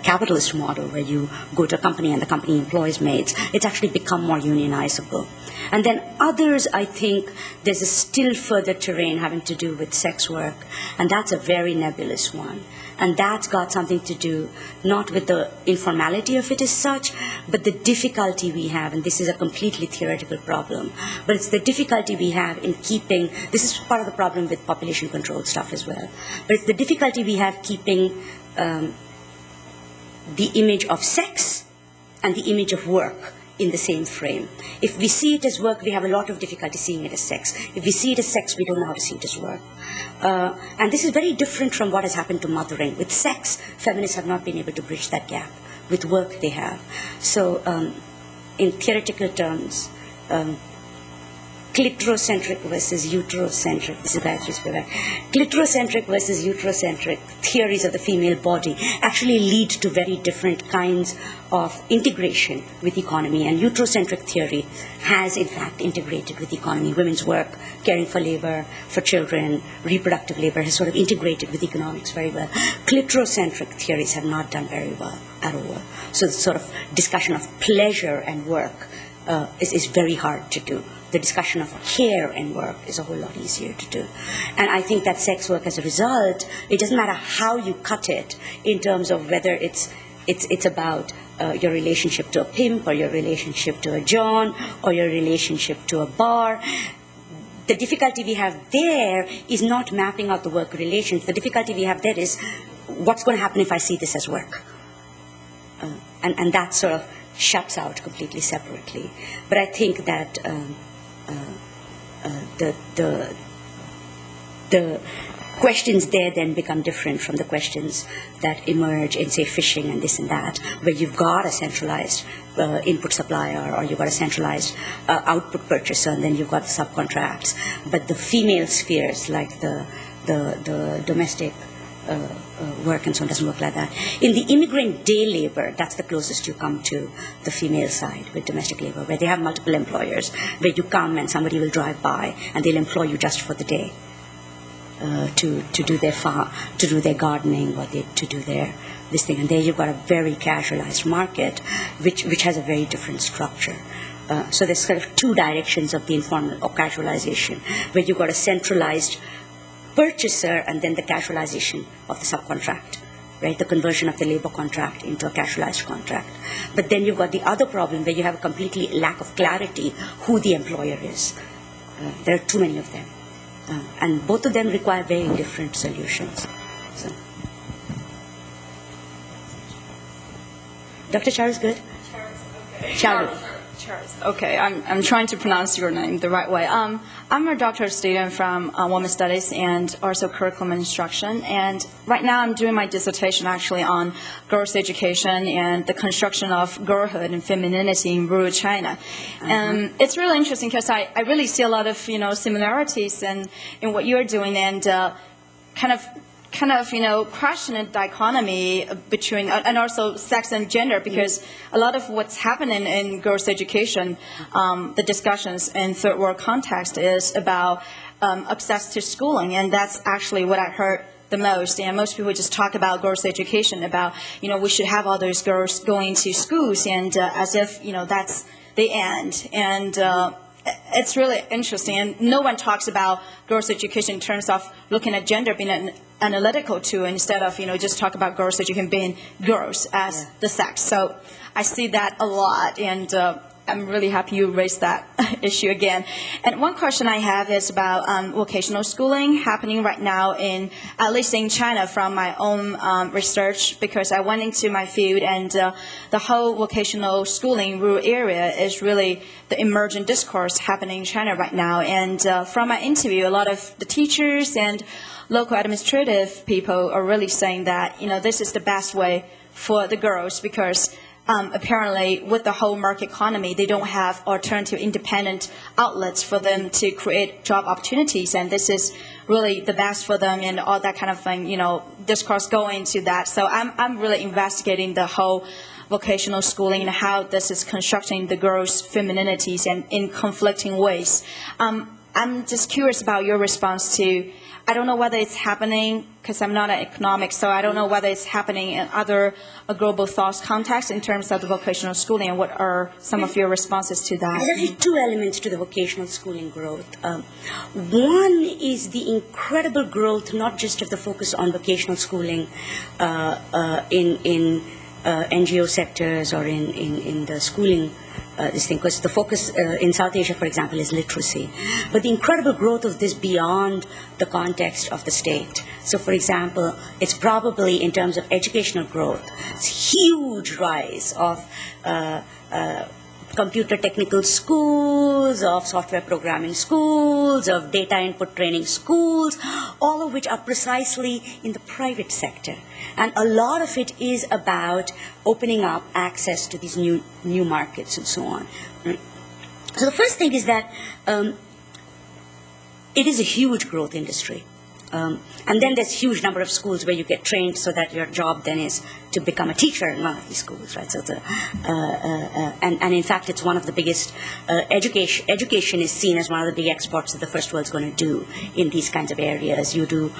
capitalist model where you go to a company and the company employs maids, it's actually become more unionizable. And then others, I think, there's a still further terrain having to do with sex work, and that's a very nebulous one. And that's got something to do not with the informality of it as such, but the difficulty we have, and this is a completely theoretical problem, but it's the difficulty we have in keeping, this is part of the problem with population control stuff as well, but it's the difficulty we have keeping the image of sex and the image of work in the same frame. If we see it as work, we have a lot of difficulty seeing it as sex. If we see it as sex, we don't know how to see it as work. And this is very different from what has happened to mothering. With sex, feminists have not been able to bridge that gap. With work, they have. So in theoretical terms, clitorocentric versus uterocentric, this is Gayatri Spivak, clitorocentric versus uterocentric theories of the female body actually lead to very different kinds of integration with economy, and uterocentric theory has in fact integrated with economy. Women's work, caring for labor, for children, reproductive labor has sort of integrated with economics very well. Clitorocentric theories have not done very well at all. So the sort of discussion of pleasure and work is very hard to do. The discussion of care and work is a whole lot easier to do. And I think that sex work, as a result, it doesn't matter how you cut it in terms of whether it's about your relationship to a pimp or your relationship to a John or your relationship to a bar. The difficulty we have there is not mapping out the work relations. The difficulty we have there is what's going to happen if I see this as work. And that sort of shuts out completely separately. But I think that the questions there then become different from the questions that emerge in, say, fishing and this and that, where you've got a centralized input supplier or you've got a centralized output purchaser, and then you've got the subcontracts. But the female spheres, like the domestic work and so on, doesn't work like that. In the immigrant day labor, that's the closest you come to the female side with domestic labor, where they have multiple employers, where you come and somebody will drive by and they'll employ you just for the day to do their to do their gardening or to do their this thing. And there you've got a very casualized market, which has a very different structure. So there's kind of two directions of the informal or casualization, where you've got a centralized purchaser and then the casualization of the subcontract, right? The conversion of the labor contract into a casualized contract. But then you've got the other problem where you have a completely lack of clarity who the employer is. There are too many of them. And both of them require very different solutions. So. Dr. Charu is good? Charu. Okay, I'm trying to pronounce your name the right way. I'm a doctoral student from Women's Studies and also curriculum instruction. And right now I'm doing my dissertation actually on girls' education and the construction of girlhood and femininity in rural China. And it's really interesting because I really see a lot of similarities in what you're doing and kind of question a dichotomy between, and also sex and gender, because a lot of what's happening in girls' education, the discussions in third world context is about access to schooling, and that's actually what I heard the most. And most people just talk about girls' education, about, we should have all those girls going to schools, and as if, that's the end. And it's really interesting, and no one talks about girls' education in terms of looking at gender being an analytical tool instead of, just talk about girls' education being girls as the sex. So I see that a lot, and I'm really happy you raised that issue again. And one question I have is about vocational schooling happening right now at least in China, from my own research, because I went into my field, and the whole vocational schooling rural area is really the emergent discourse happening in China right now. And from my interview, a lot of the teachers and local administrative people are really saying that, this is the best way for the girls, because apparently with the whole market economy, they don't have alternative independent outlets for them to create job opportunities, and this is really the best for them, and all that kind of thing, discourse going into that. So I'm really investigating the whole vocational schooling and how this is constructing the girls' femininities and in conflicting ways. I'm just curious about your response to, I don't know whether it's happening, because I'm not an economics, so I don't know whether it's happening in other global thought contexts in terms of the vocational schooling, and what are some of your responses to that? There's actually two elements to the vocational schooling growth. One is the incredible growth, not just of the focus on vocational schooling in NGO sectors or in the schooling this thing, because the focus in South Asia, for example, is literacy. But the incredible growth of this beyond the context of the state. So, for example, it's probably, in terms of educational growth, it's huge rise of computer technical schools, of software programming schools, of data input training schools, all of which are precisely in the private sector. And a lot of it is about opening up access to these new markets and so on. So the first thing is that it is a huge growth industry. And then there's a huge number of schools where you get trained so that your job then is to become a teacher in one of these schools, right? So and in fact, it's one of the biggest education is seen as one of the big exports that the first world's going to do in these kinds of areas. You do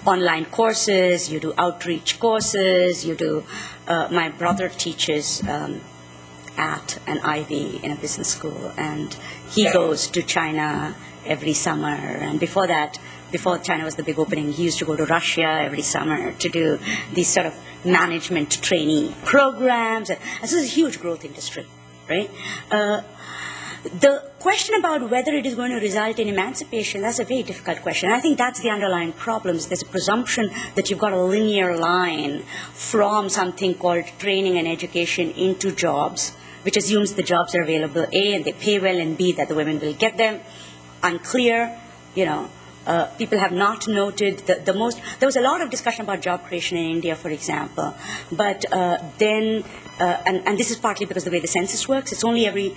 online courses, you do outreach courses, you do. My brother teaches at an Ivy in a business school, and he goes to China every summer, and before China was the big opening, he used to go to Russia every summer to do these sort of management trainee programs. And this is a huge growth industry, right? The question about whether it is going to result in emancipation, that's a very difficult question. I think that's the underlying problem. There's a presumption that you've got a linear line from something called training and education into jobs, which assumes the jobs are available, A, and they pay well, and B, that the women will get them. Unclear, people have not noted the most. There was a lot of discussion about job creation in India, for example, but then, and this is partly because the way the census works, it's only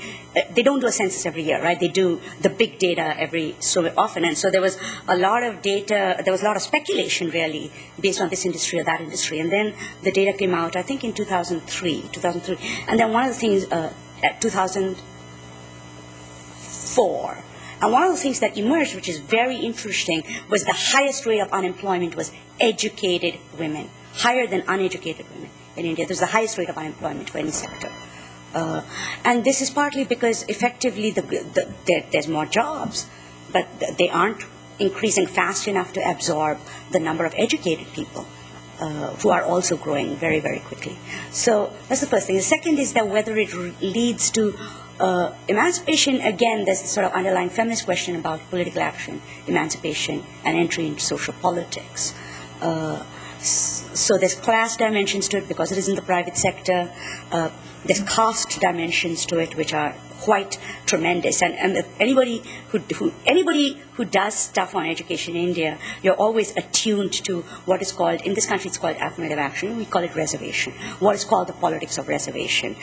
they don't do a census every year, right? They do the big data every so often, and so there was a lot of data, there was a lot of speculation, really, based on this industry or that industry, and then the data came out, I think, in 2003, and then one of the things, 2004, and one of the things that emerged, which is very interesting, was the highest rate of unemployment was educated women, higher than uneducated women in India. There's the highest rate of unemployment for any sector. And this is partly because effectively there's more jobs, but they aren't increasing fast enough to absorb the number of educated people who are also growing very, very quickly. So that's the first thing. The second is that whether it leads to emancipation, again, there's a sort of underlying feminist question about political action, emancipation, and entry into social politics. So there's class dimensions to it because it is in the private sector. There's caste dimensions to it, which are quite tremendous. And anybody who does stuff on education in India, you're always attuned to what is called, in this country it's called affirmative action, we call it reservation. What is called the politics of reservation.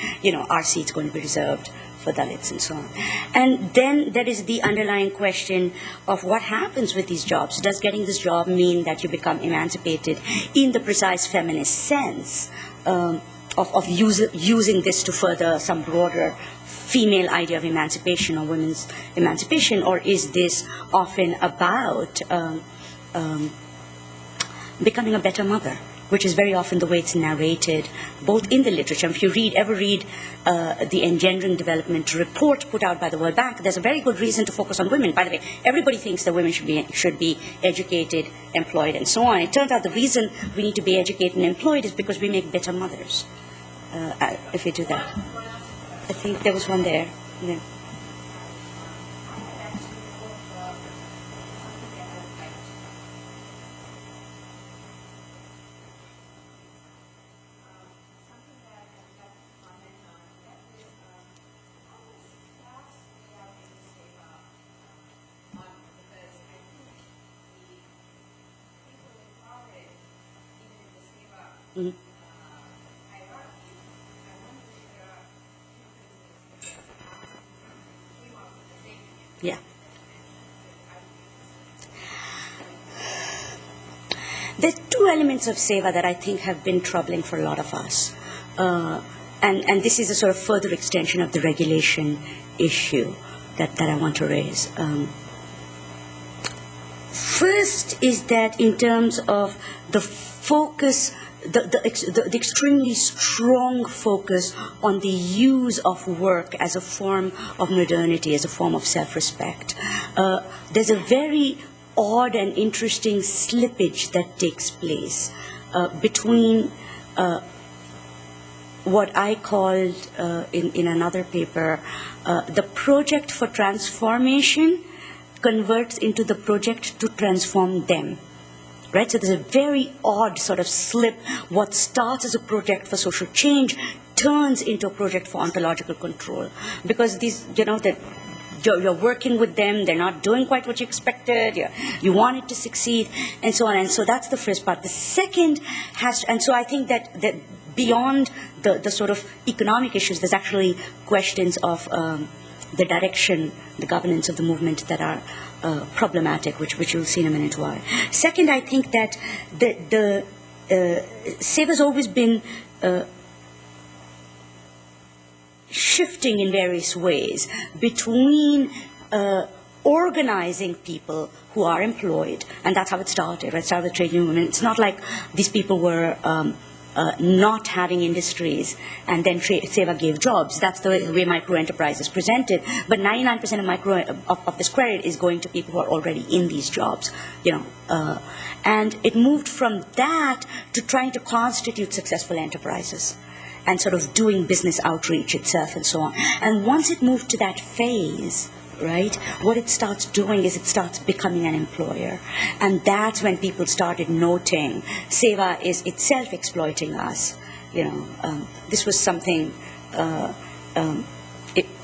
Our seat's going to be reserved for Dalits and so on. And then there is the underlying question of what happens with these jobs. Does getting this job mean that you become emancipated in the precise feminist sense of using this to further some broader female idea of emancipation or women's emancipation, or is this often about becoming a better mother, which is very often the way it's narrated, both in the literature. If you ever read the Engendering Development report put out by the World Bank, there's a very good reason to focus on women. By the way, everybody thinks that women should be educated, employed, and so on. It turns out the reason we need to be educated and employed is because we make better mothers if we do that. I think there was one there. Yeah. Mhm. Yeah. There are two elements of seva that I think have been troubling for a lot of us. And this is a sort of further extension of the regulation issue that I want to raise. First is that in terms of the focus, the extremely strong focus on the use of work as a form of modernity, as a form of self-respect. There's a very odd and interesting slippage that takes place between what I called in another paper, the project for transformation converts into the project to transform them. Right? So there's a very odd sort of slip. What starts as a project for social change turns into a project for ontological control. Because these, that you're working with them, they're not doing quite what you expected, you want it to succeed, and so on. And so that's the first part. The second and so I think that beyond the sort of economic issues, there's actually questions of the direction, the governance of the movement that are problematic, which you'll see in a minute why. Second, I think that the SEVA's always been shifting in various ways between organizing people who are employed, and that's how it started. Right? It started with trade union. It's not like these people were not having industries, and then SEVA gave jobs. That's the way micro-enterprise is presented. But 99% of this credit is going to people who are already in these jobs, and it moved from that to trying to constitute successful enterprises and sort of doing business outreach itself and so on. And once it moved to that phase, right, what it starts doing is it starts becoming an employer. And that's when people started noting SEVA is itself exploiting us. This was something, I don't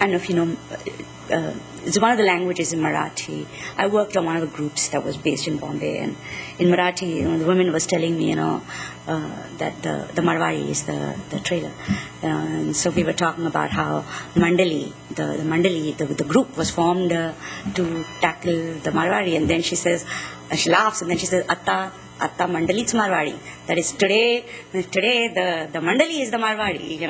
know if you know, it's one of the languages in Marathi. I worked on one of the groups that was based in Bombay, and in Marathi, the woman was telling me, that the Marwari is the trailer. And so we were talking about how Mandali, the group was formed to tackle the Marwari, and then she says, she laughs, and then she says, Atta Mandali's Marwari. That is today the Mandali is the Marwari,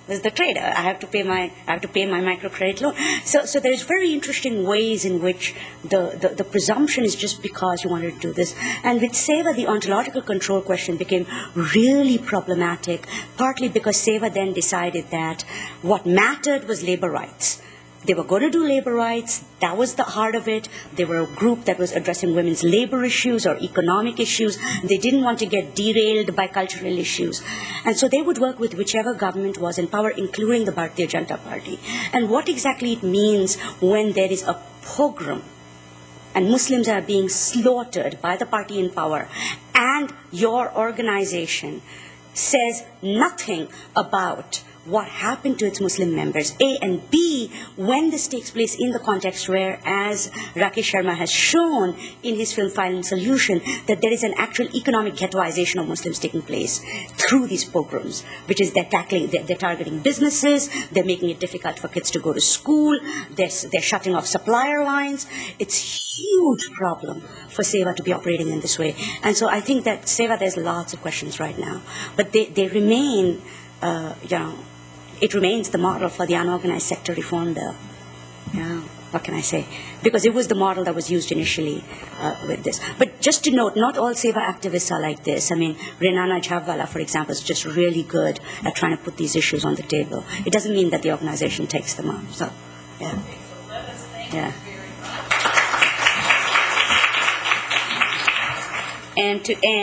is the trader. I have to pay my microcredit loan. So there's very interesting ways in which the presumption is just because you wanted to do this. And with SEVA, the ontological control question became really problematic, partly because SEVA then decided that what mattered was labor rights. They were going to do labor rights. That was the heart of it. They were a group that was addressing women's labor issues or economic issues. They didn't want to get derailed by cultural issues. And so they would work with whichever government was in power, including the Bharatiya Janata Party. And what exactly it means when there is a pogrom and Muslims are being slaughtered by the party in power, and your organization says nothing about what happened to its Muslim members, A, and B, when this takes place in the context where, as Rakesh Sharma has shown in his film Final Solution, that there is an actual economic ghettoization of Muslims taking place through these pogroms, which is they're targeting businesses, they're making it difficult for kids to go to school, they're shutting off supplier lines. It's a huge problem for SEVA to be operating in this way. And so I think that SEVA, there's lots of questions right now, but they remain, it remains the model for the unorganized sector reform bill. What can I say? Because it was the model that was used initially with this. But just to note, not all SEVA activists are like this. I mean, Renana Jhabwala, for example, is just really good at trying to put these issues on the table. It doesn't mean that the organization takes them up. So, yeah. Okay, so let us thank Yeah. you very much. And to end,